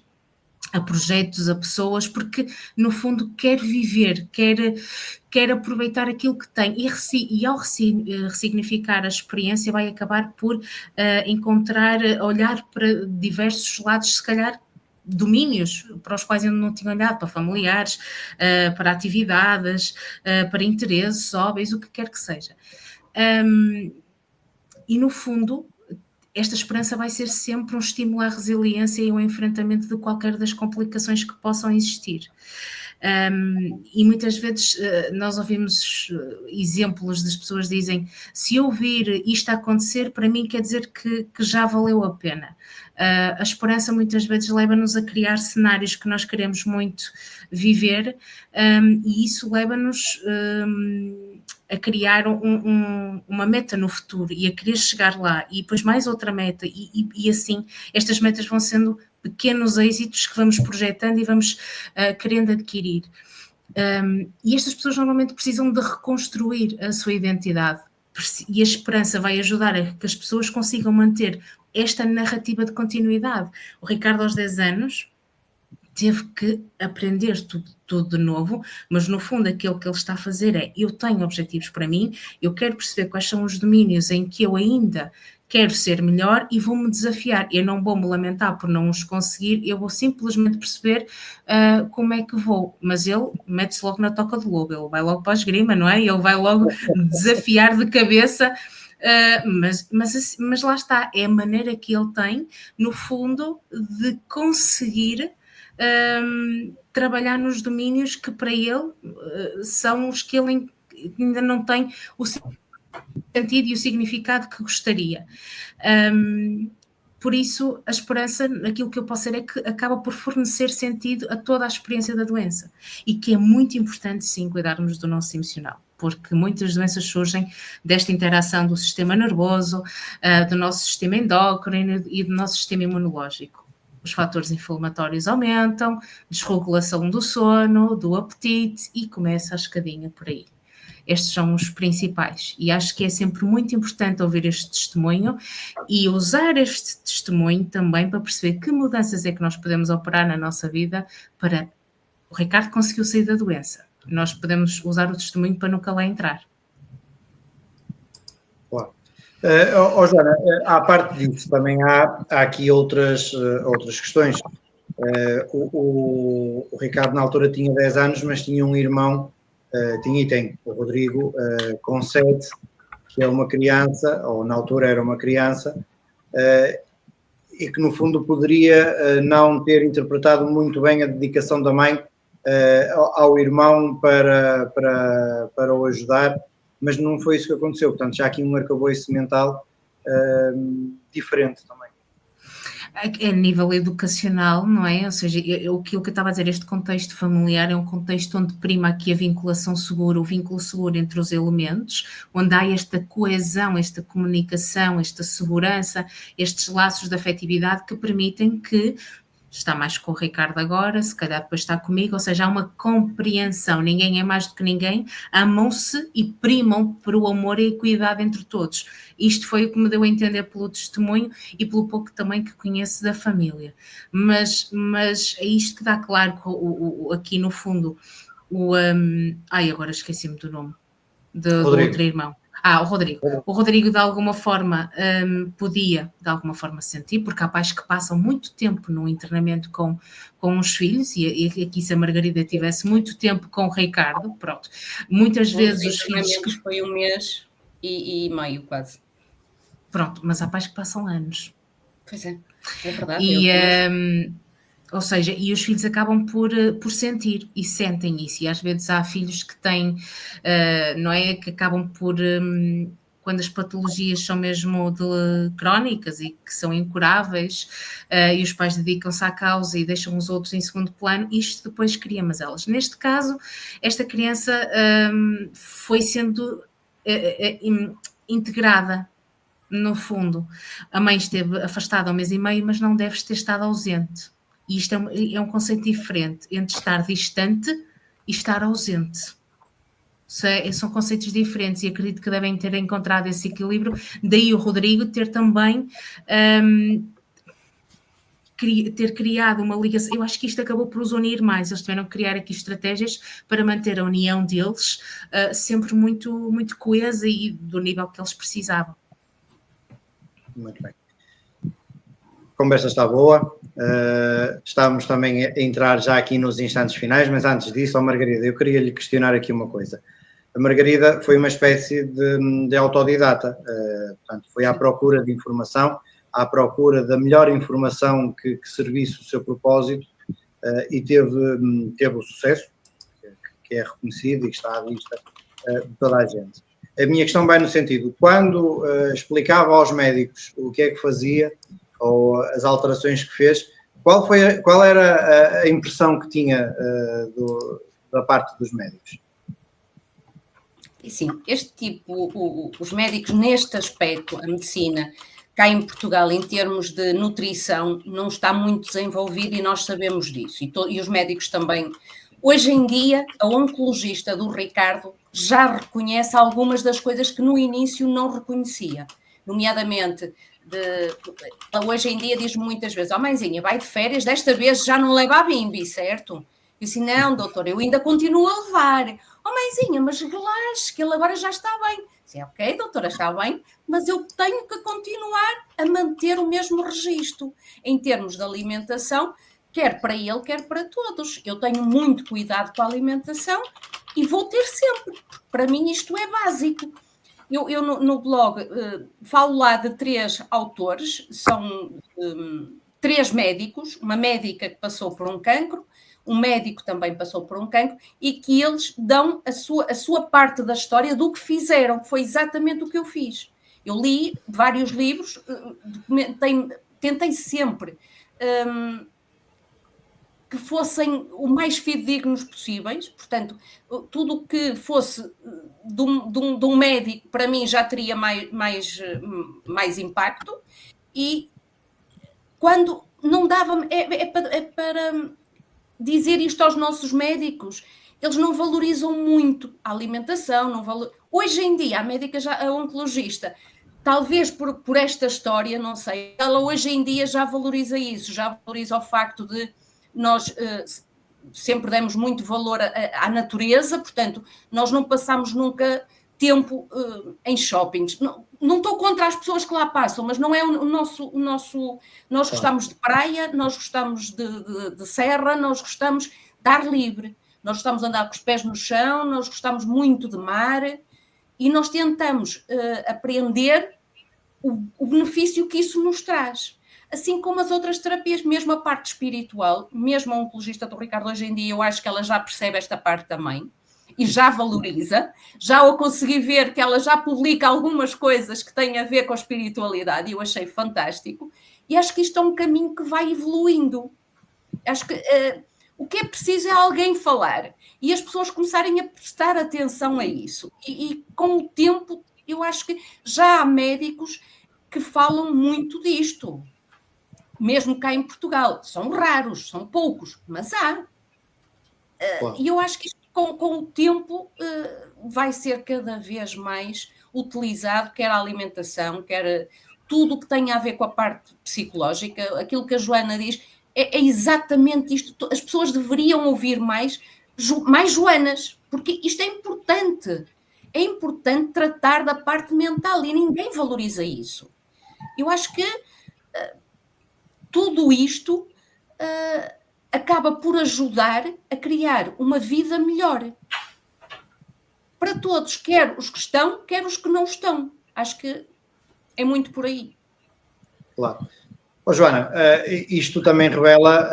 a projetos, a pessoas, porque no fundo quer viver, quer aproveitar aquilo que tem e ao ressignificar a experiência vai acabar por olhar para diversos lados, se calhar domínios para os quais eu não tinha olhado, para familiares, para atividades, para interesses, hobbies, o que quer que seja. E no fundo, esta esperança vai ser sempre um estímulo à resiliência e ao enfrentamento de qualquer das complicações que possam existir. E muitas vezes nós ouvimos exemplos das pessoas que dizem: se eu vir isto acontecer, para mim quer dizer que já valeu a pena. A esperança muitas vezes leva-nos a criar cenários que nós queremos muito viver, e isso leva-nos a criar uma meta no futuro e a querer chegar lá, e depois mais outra meta, e assim estas metas vão sendo pequenos êxitos que vamos projetando e vamos querendo adquirir. E estas pessoas normalmente precisam de reconstruir a sua identidade, e a esperança vai ajudar a que as pessoas consigam manter esta narrativa de continuidade. O Ricardo, aos 10 anos, teve que aprender tudo de novo, mas no fundo aquilo que ele está a fazer é: eu tenho objetivos para mim, eu quero perceber quais são os domínios em que eu ainda quero ser melhor e vou-me desafiar. Eu não vou me lamentar por não os conseguir, eu vou simplesmente perceber como é que vou. Mas ele mete-se logo na toca do lobo, ele vai logo para a esgrima, não é? Ele vai logo desafiar de cabeça. Mas lá está, é a maneira que ele tem, no fundo, de conseguir trabalhar nos domínios que para ele são os que ele ainda não tem o sentido e o significado que gostaria. Por isso, a esperança, aquilo que eu posso dizer é que acaba por fornecer sentido a toda a experiência da doença, e que é muito importante, sim, cuidarmos do nosso emocional, porque muitas doenças surgem desta interação do sistema nervoso, do nosso sistema endócrino e do nosso sistema imunológico. Os fatores inflamatórios aumentam, desregulação do sono, do apetite, e começa a escadinha por aí. Estes são os principais, e acho que é sempre muito importante ouvir este testemunho e usar este testemunho também para perceber que mudanças é que nós podemos operar na nossa vida para... O Ricardo conseguiu sair da doença, nós podemos usar o testemunho para nunca lá entrar. Claro. Joana, à parte disso, também há aqui outras questões. O Ricardo na altura tinha 10 anos, mas tinha um irmão, tinha e tem, o Rodrigo, com 7, que é uma criança, ou na altura era uma criança, e que no fundo poderia não ter interpretado muito bem a dedicação da mãe ao irmão para o ajudar, mas não foi isso que aconteceu. Portanto, já aqui um arcabouço mental diferente também. A nível educacional, não é? Ou seja, aquilo que eu estava a dizer, este contexto familiar é um contexto onde prima aqui a vinculação segura, o vínculo seguro entre os elementos, onde há esta coesão, esta comunicação, esta segurança, estes laços de afetividade que permitem que está mais com o Ricardo agora, se calhar depois está comigo, ou seja, há uma compreensão, ninguém é mais do que ninguém, amam-se e primam por o amor e a equidade entre todos. Isto foi o que me deu a entender pelo testemunho e pelo pouco também que conheço da família. Mas é isto que dá claro que aqui no fundo, agora esqueci-me do nome do outro irmão. O Rodrigo. O Rodrigo, de alguma forma, podia, de alguma forma, sentir, porque há pais que passam muito tempo no internamento com os filhos, e aqui se a Margarida tivesse muito tempo com o Ricardo, pronto. Muitas vezes os filhos... que foi 1 mês e meio, quase. Pronto, mas há pais que passam anos. Pois é verdade. Ou seja, e os filhos acabam por sentir e sentem isso, e às vezes há filhos que têm, não é, que acabam por, quando as patologias são mesmo crónicas e que são incuráveis, e os pais dedicam-se à causa e deixam os outros em segundo plano, isto depois cria mazelas. Neste caso, esta criança foi sendo integrada. No fundo, a mãe esteve afastada 1 mês e meio, mas não deve ter estado ausente. E isto é um conceito diferente entre estar distante e estar ausente. São conceitos diferentes, e acredito que devem ter encontrado esse equilíbrio. Daí o Rodrigo ter também ter criado uma ligação. Eu acho que isto acabou por os unir mais. Eles tiveram que criar aqui estratégias para manter a união deles sempre muito, muito coesa e do nível que eles precisavam. Muito bem. a conversa está boa, estamos também a entrar já aqui nos instantes finais, mas antes disso, Margarida, eu queria lhe questionar aqui uma coisa. A Margarida foi uma espécie de autodidata, portanto, foi à procura de informação, à procura da melhor informação que servisse o seu propósito, e teve o sucesso, que é reconhecido e que está à vista de toda a gente. A minha questão vai no sentido, quando explicava aos médicos o que é que fazia, ou as alterações que fez, qual era a impressão que tinha da parte dos médicos? Sim, este tipo, os médicos neste aspecto, a medicina, cá em Portugal, em termos de nutrição, não está muito desenvolvido e nós sabemos disso. E os médicos também. Hoje em dia, a oncologista do Ricardo já reconhece algumas das coisas que no início não reconhecia, nomeadamente, hoje em dia diz-me muitas vezes, mãezinha, vai de férias, desta vez já não leva a bimbi, certo? Eu disse, não, doutor, eu ainda continuo a levar. Mãezinha, mas relaxe, que ele agora já está bem. Sim, ok, doutora, está bem, mas eu tenho que continuar a manter o mesmo registro em termos de alimentação, quer para ele, quer para todos. Eu tenho muito cuidado com a alimentação e vou ter sempre, porque para mim isto é básico. Eu no blog falo lá de 3 autores, são 3 médicos, uma médica que passou por um cancro, um médico também passou por um cancro, e que eles dão a sua parte da história do que fizeram, que foi exatamente o que eu fiz. Eu li vários livros, tentei sempre que fossem o mais fidedignos possíveis, portanto, tudo o que fosse de um médico, para mim, já teria mais impacto, e quando não dava, para dizer isto aos nossos médicos, eles não valorizam muito a alimentação, hoje em dia, a oncologista, talvez por esta história, não sei, ela hoje em dia já valoriza isso, já valoriza o facto de nós sempre demos muito valor à natureza, portanto, nós não passamos nunca tempo em shoppings. Não estou contra as pessoas que lá passam, mas não é o nosso. Nós gostamos de praia, nós gostamos de serra, nós gostamos de ar livre, nós gostamos de andar com os pés no chão, nós gostamos muito de mar e nós tentamos aprender o benefício que isso nos traz. Assim como as outras terapias, mesmo a parte espiritual, mesmo a oncologista do Ricardo hoje em dia, eu acho que ela já percebe esta parte também e já valoriza, já ao conseguir ver que ela já publica algumas coisas que têm a ver com a espiritualidade, e eu achei fantástico, e acho que isto é um caminho que vai evoluindo. Acho que o que é preciso é alguém falar e as pessoas começarem a prestar atenção a isso, e com o tempo eu acho que já há médicos que falam muito disto, mesmo cá em Portugal. São raros, são poucos, mas há. E eu acho que isto, com o tempo, vai ser cada vez mais utilizado, quer a alimentação, quer tudo o que tenha a ver com a parte psicológica. Aquilo que a Joana diz é exatamente isto. As pessoas deveriam ouvir mais Joanas, porque isto é importante. É importante tratar da parte mental e ninguém valoriza isso. Eu acho que tudo isto acaba por ajudar a criar uma vida melhor para todos, quer os que estão, quer os que não estão. Acho que é muito por aí. Claro. Joana, isto também revela,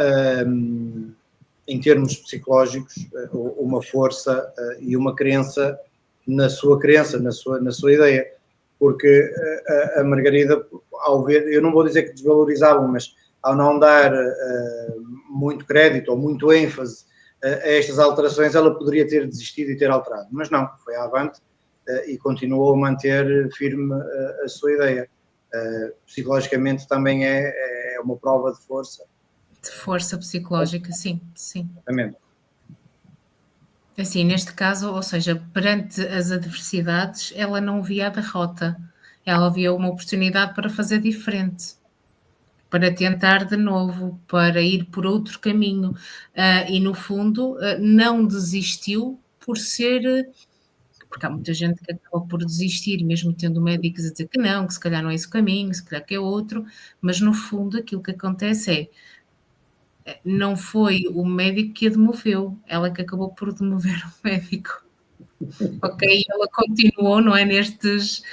em termos psicológicos, uma força e uma crença, na sua ideia, porque a Margarida, ao ver, eu não vou dizer que desvalorizavam, mas ao não dar muito crédito ou muito ênfase a estas alterações, ela poderia ter desistido e ter alterado, mas não, foi avante e continuou a manter firme a sua ideia. Psicologicamente também é uma prova de força. De força psicológica, sim. Exatamente. Assim, neste caso, ou seja, perante as adversidades, ela não via a derrota, ela via uma oportunidade para fazer diferente, para tentar de novo, para ir por outro caminho, e no fundo não desistiu por ser Porque há muita gente que acaba por desistir, mesmo tendo médicos a dizer que não, que se calhar não é esse o caminho, se calhar que é outro, mas no fundo aquilo que acontece não foi o médico que a demoveu, ela que acabou por demover o médico. Ok, ela continuou, não é, nestes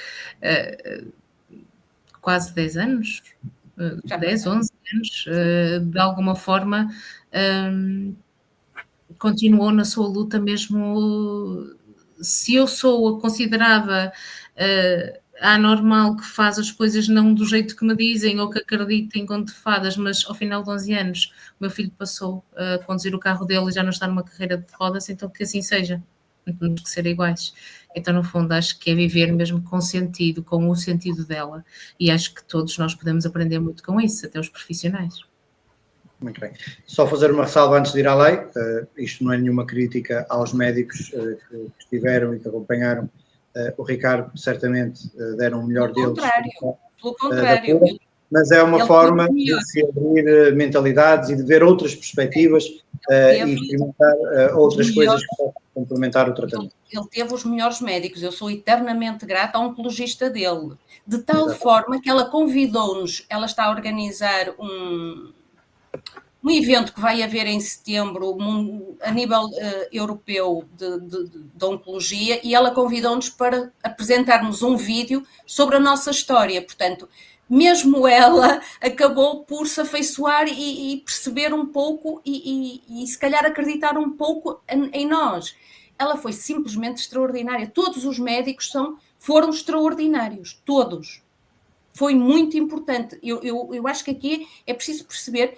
quase 10 anos, 10, 11 anos, de alguma forma, continuou na sua luta mesmo. Se eu sou a considerada anormal, que faz as coisas não do jeito que me dizem ou que acredita em conto de fadas, mas ao final de 11 anos o meu filho passou a conduzir o carro dele e já não está numa carreira de rodas, então que assim seja, não temos que ser iguais. Então, no fundo, acho que é viver mesmo com sentido, com o sentido dela, e acho que todos nós podemos aprender muito com isso, até os profissionais. Muito bem. Só fazer uma ressalva antes de ir à lei. Isto não é nenhuma crítica aos médicos que estiveram e que acompanharam o Ricardo, certamente deram o melhor deles. Pelo contrário. Mas é uma forma de se abrir mentalidades e de ver outras perspectivas e experimentar outras coisas que possam complementar o tratamento. Ele teve os melhores médicos, eu sou eternamente grata ao oncologista dele, de tal forma que ela convidou-nos, ela está a organizar um evento que vai haver em setembro a nível europeu de oncologia, e ela convidou-nos para apresentarmos um vídeo sobre a nossa história. Portanto, mesmo ela acabou por se afeiçoar e perceber um pouco e se calhar acreditar um pouco em nós. Ela foi simplesmente extraordinária. Todos os médicos foram extraordinários, todos. Foi muito importante. Eu acho que aqui é preciso perceber,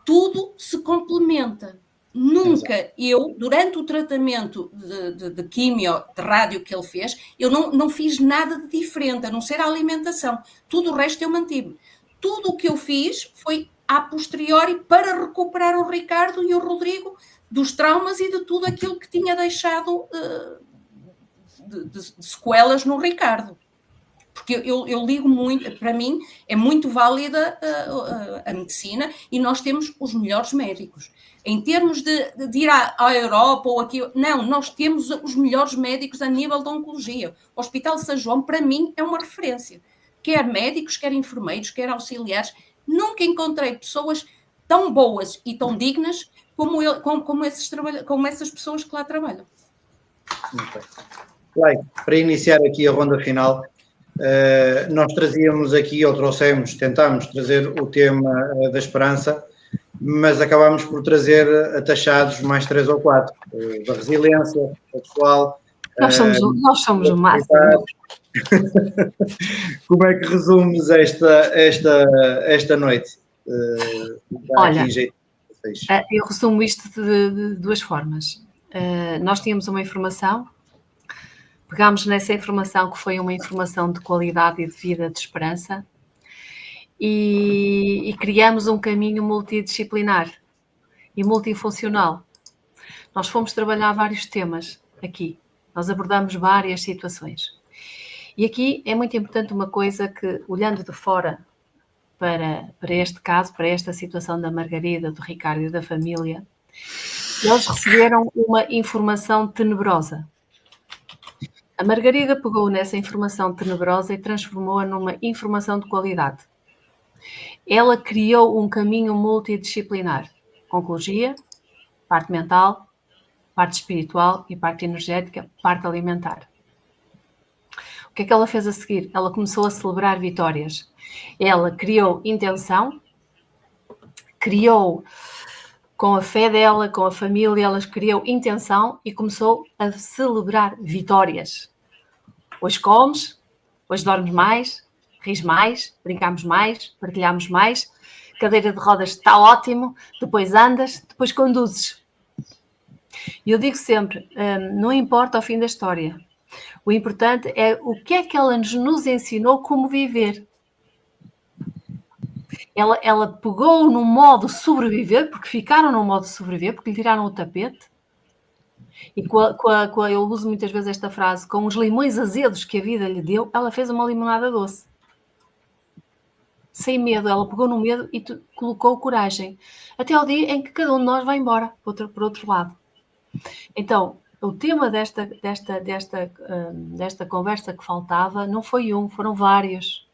tudo se complementa. Nunca eu, durante o tratamento de quimio, de rádio que ele fez, eu não fiz nada de diferente, a não ser a alimentação. Tudo o resto eu mantive. Tudo o que eu fiz foi a posteriori para recuperar o Ricardo e o Rodrigo dos traumas e de tudo aquilo que tinha deixado de sequelas no Ricardo. Porque eu ligo muito, para mim é muito válida a medicina, e nós temos os melhores médicos. Em termos de ir à Europa ou aqui, não, nós temos os melhores médicos a nível de oncologia. O Hospital de São João, para mim, é uma referência. Quer médicos, quer enfermeiros, quer auxiliares. Nunca encontrei pessoas tão boas e tão dignas como essas pessoas que lá trabalham. Bem, para iniciar aqui a ronda final, nós trazíamos aqui, ou tentámos trazer o tema da esperança, mas acabámos por trazer atachados mais 3 ou 4, da resiliência pessoal. Nós somos o máximo. Como é que resumes esta noite? Olha, eu resumo isto de duas formas. Nós tínhamos uma informação, pegámos nessa informação, que foi uma informação de qualidade e de vida, de esperança, e criamos um caminho multidisciplinar e multifuncional. Nós fomos trabalhar vários temas aqui, nós abordamos várias situações. E aqui é muito importante uma coisa que, olhando de fora para este caso, para esta situação da Margarida, do Ricardo e da família, eles receberam uma informação tenebrosa. A Margarida pegou nessa informação tenebrosa e transformou-a numa informação de qualidade. Ela criou um caminho multidisciplinar: oncologia, parte mental, parte espiritual e parte energética, parte alimentar. O que é que ela fez a seguir? Ela começou a celebrar vitórias. Ela criou intenção, criou com a fé dela, com a família, ela criou intenção e começou a celebrar vitórias. Hoje comes, hoje dormes mais, ris mais, brincamos mais, partilhamos mais, cadeira de rodas está ótimo, depois andas, depois conduzes. E eu digo sempre, não importa o fim da história, o importante é o que é que ela nos ensinou como viver. Ela pegou no modo sobreviver, porque ficaram no modo sobreviver, porque lhe tiraram o tapete. E eu uso muitas vezes esta frase: com os limões azedos que a vida lhe deu, ela fez uma limonada doce. Sem medo, ela pegou no medo e colocou coragem. Até ao dia em que cada um de nós vai embora por outro lado. Então, o tema desta conversa que faltava não foi um, foram vários.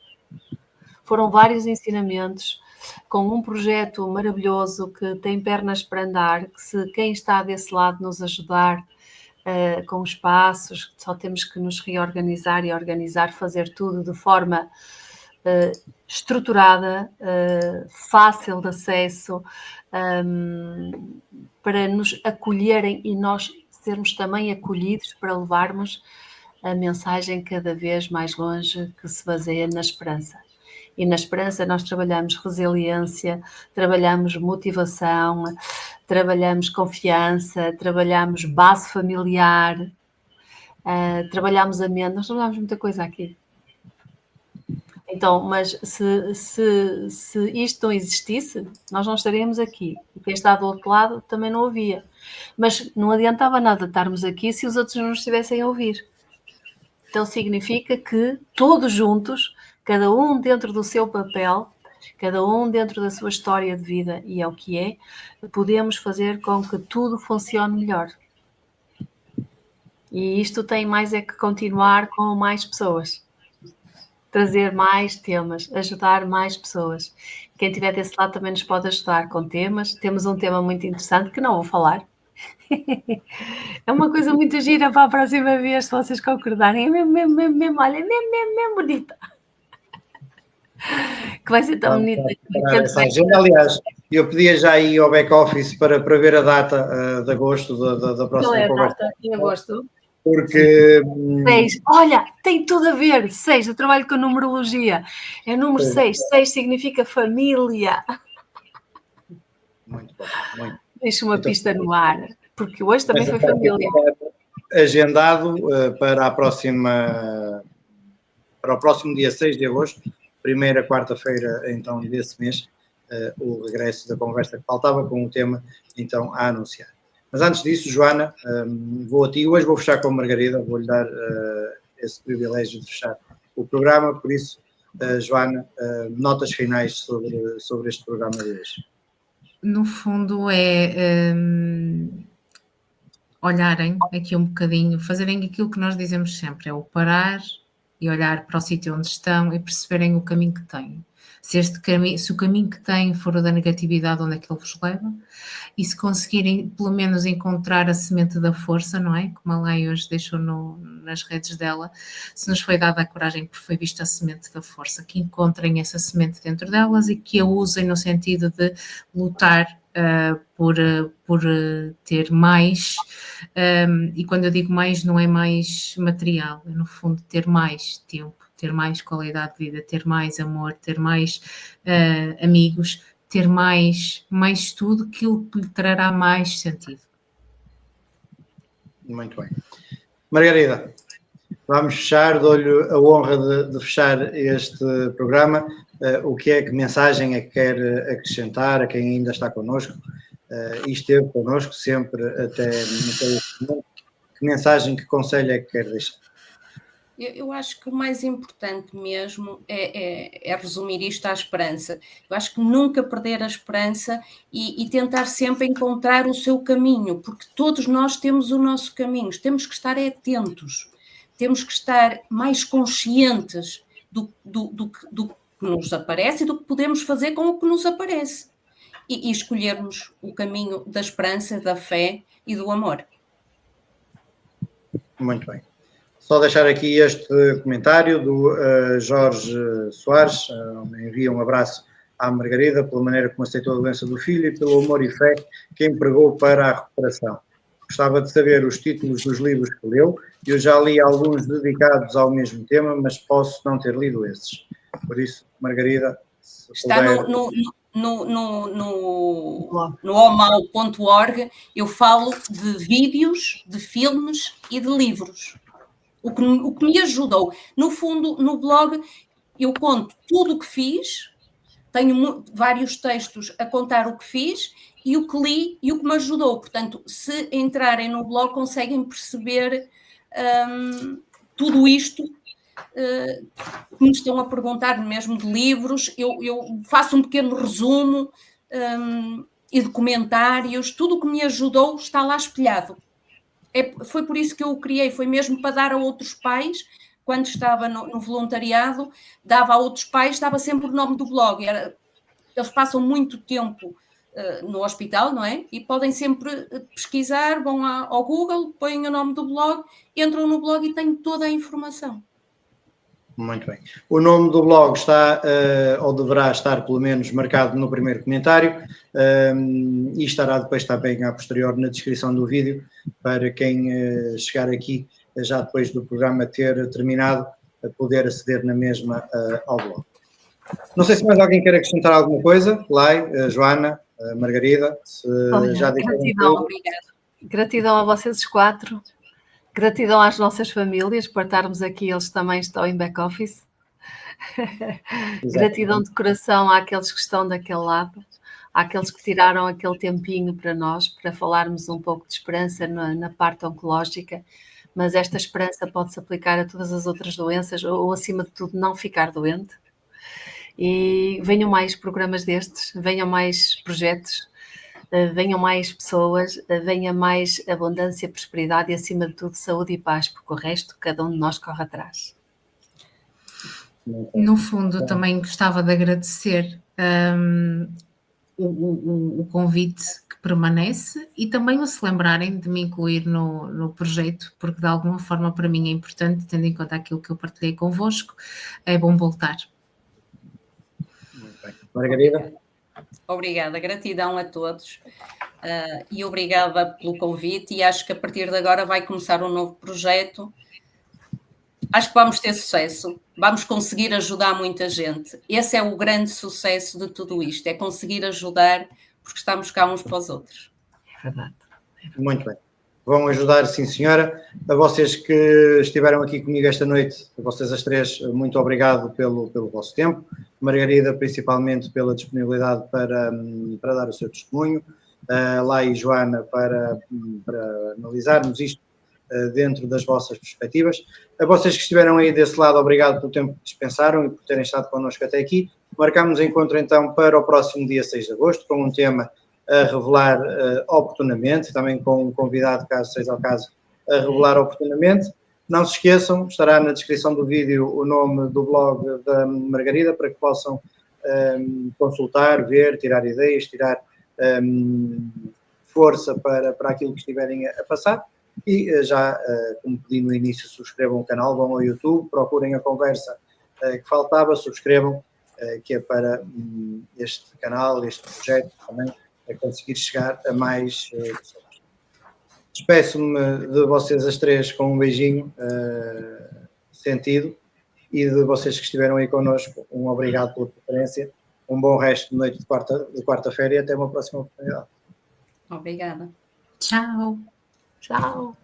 Foram vários ensinamentos, com um projeto maravilhoso que tem pernas para andar, que se quem está desse lado nos ajudar com os passos, só temos que nos reorganizar e organizar, fazer tudo de forma estruturada, fácil de acesso, para nos acolherem e nós sermos também acolhidos para levarmos a mensagem cada vez mais longe, que se baseia na esperança. E na esperança nós trabalhamos resiliência, trabalhamos motivação, trabalhamos confiança, trabalhamos base familiar, trabalhamos a mente, nós trabalhamos muita coisa aqui. Então, mas se isto não existisse, nós não estaríamos aqui. E quem está do outro lado também não ouvia. Mas não adiantava nada estarmos aqui se os outros não nos estivessem a ouvir. Então significa que todos juntos, cada um dentro do seu papel, cada um dentro da sua história de vida, e é o que é, podemos fazer com que tudo funcione melhor. E isto tem mais é que continuar com mais pessoas. Trazer mais temas, ajudar mais pessoas. Quem estiver desse lado também nos pode ajudar com temas. Temos um tema muito interessante que não vou falar. É uma coisa muito gira para a próxima vez, se vocês concordarem. É mesmo, olha, mesmo bonita. Que vai ser tão bonita. Essa agenda, aliás, eu pedia já aí ao back-office para ver a data de agosto da próxima conversa. Qual é a conversa. data em agosto? Porque... 6. Olha, tem tudo a ver. 6, eu trabalho com numerologia. É número 6. 6 significa família. Muito bom. Muito. Deixa uma pista no ar. Porque hoje também foi família. Agendado para o próximo dia 6 de agosto, primeira quarta-feira, então, desse mês, o regresso da conversa que faltava com o tema, então, a anunciar. Mas antes disso, Joana, vou a ti. Hoje vou fechar com a Margarida, vou-lhe dar esse privilégio de fechar o programa, por isso, Joana, notas finais sobre este programa de hoje. No fundo é olharem aqui um bocadinho, fazerem aquilo que nós dizemos sempre, é o parar e olhar para o sítio onde estão e perceberem o caminho que têm. Se o caminho que têm for o da negatividade, onde é que ele vos leva, e se conseguirem pelo menos encontrar a semente da força, não é? Como a Lai hoje deixou nas redes dela, se nos foi dada a coragem que foi vista a semente da força, que encontrem essa semente dentro delas e que a usem no sentido de lutar por ter mais, e quando eu digo mais não é mais material, é no fundo ter mais tempo, ter mais qualidade de vida, ter mais amor, ter mais amigos, ter mais tudo aquilo que lhe trará mais sentido. Muito bem. Margarida, vamos fechar, dou-lhe a honra de fechar este programa. Que mensagem é que quer acrescentar a quem ainda está connosco e esteve connosco sempre até este momento? Que mensagem, que conselho é que quer deixar? Eu acho que o mais importante mesmo é resumir isto à esperança. Eu acho que nunca perder a esperança e tentar sempre encontrar o seu caminho, porque todos nós temos o nosso caminho, temos que estar atentos, temos que estar mais conscientes do que nos aparece e do que podemos fazer com o que nos aparece e escolhermos o caminho da esperança, da fé e do amor. Muito bem. Só deixar aqui este comentário do Jorge Soares, envia um abraço à Margarida pela maneira como aceitou a doença do filho e pelo amor e fé que empregou para a recuperação. Gostava de saber os títulos dos livros que leu. Eu já li alguns dedicados ao mesmo tema, mas posso não ter lido esses. Por isso, Margarida... Está no omal.org, eu falo de vídeos, de filmes e de livros. O que me ajudou. No fundo, no blog, eu conto tudo o que fiz, tenho vários textos a contar o que fiz e o que li e o que me ajudou. Portanto, se entrarem no blog, conseguem perceber tudo isto que me estão a perguntar mesmo de livros. Eu faço um pequeno resumo e de comentários. Tudo o que me ajudou está lá espelhado. foi por isso que eu o criei, foi mesmo para dar a outros pais. Quando estava no voluntariado, dava a outros pais, estava sempre o nome do blog. Eles passam muito tempo no hospital, não é? E podem sempre pesquisar, vão ao Google, põem o nome do blog, entram no blog e têm toda a informação. Muito bem. O nome do blog está, ou deverá estar, pelo menos, marcado no primeiro comentário, e estará depois também a posterior na descrição do vídeo, para quem chegar aqui, já depois do programa ter terminado, poder aceder na mesma ao blog. Não sei se mais alguém quer acrescentar alguma coisa. Lai, Joana, Margarida, se já disseram tudo. Obrigada. Gratidão a vocês os 4. Gratidão às nossas famílias por estarmos aqui, eles também estão em back-office. Gratidão de coração àqueles que estão daquele lado, àqueles que tiraram aquele tempinho para nós, para falarmos um pouco de esperança na parte oncológica, mas esta esperança pode-se aplicar a todas as outras doenças, ou acima de tudo, não ficar doente. E venham mais programas destes, venham mais projetos, venham mais pessoas, venha mais abundância, prosperidade e, acima de tudo, saúde e paz, porque o resto, cada um de nós corre atrás. No fundo, também gostava de agradecer o convite que permanece e também o se lembrarem de me incluir no projeto, porque de alguma forma para mim é importante, tendo em conta aquilo que eu partilhei convosco, é bom voltar. Muito bem. Margarida? Obrigada, gratidão a todos e obrigada pelo convite, e acho que a partir de agora vai começar um novo projeto. Acho que vamos ter sucesso, vamos conseguir ajudar muita gente. Esse é o grande sucesso de tudo isto, é conseguir ajudar, porque estamos cá uns para os outros. É verdade. Muito bem. Vão ajudar, sim senhora. A vocês que estiveram aqui comigo esta noite, a vocês as três, muito obrigado pelo vosso tempo. Margarida, principalmente pela disponibilidade para dar o seu testemunho. Lai e Joana, para analisarmos isto dentro das vossas perspectivas. A vocês que estiveram aí desse lado, obrigado pelo tempo que dispensaram e por terem estado connosco até aqui. Marcamos encontro então para o próximo dia 6 de agosto, com um tema a revelar oportunamente, também com um convidado, caso seja o caso, a revelar oportunamente. Não se esqueçam, estará na descrição do vídeo o nome do blog da Margarida, para que possam consultar, ver, tirar ideias, tirar força para aquilo que estiverem a passar. E já, como pedi no início, subscrevam o canal, vão ao YouTube, procurem a conversa que faltava, subscrevam, que é para este canal, este projeto também, a conseguir chegar a mais pessoas. Despeço-me de vocês as três com um beijinho sentido, e de vocês que estiveram aí connosco, um obrigado pela preferência, um bom resto de noite de quarta-feira e até uma próxima oportunidade. Obrigada. Tchau. Tchau.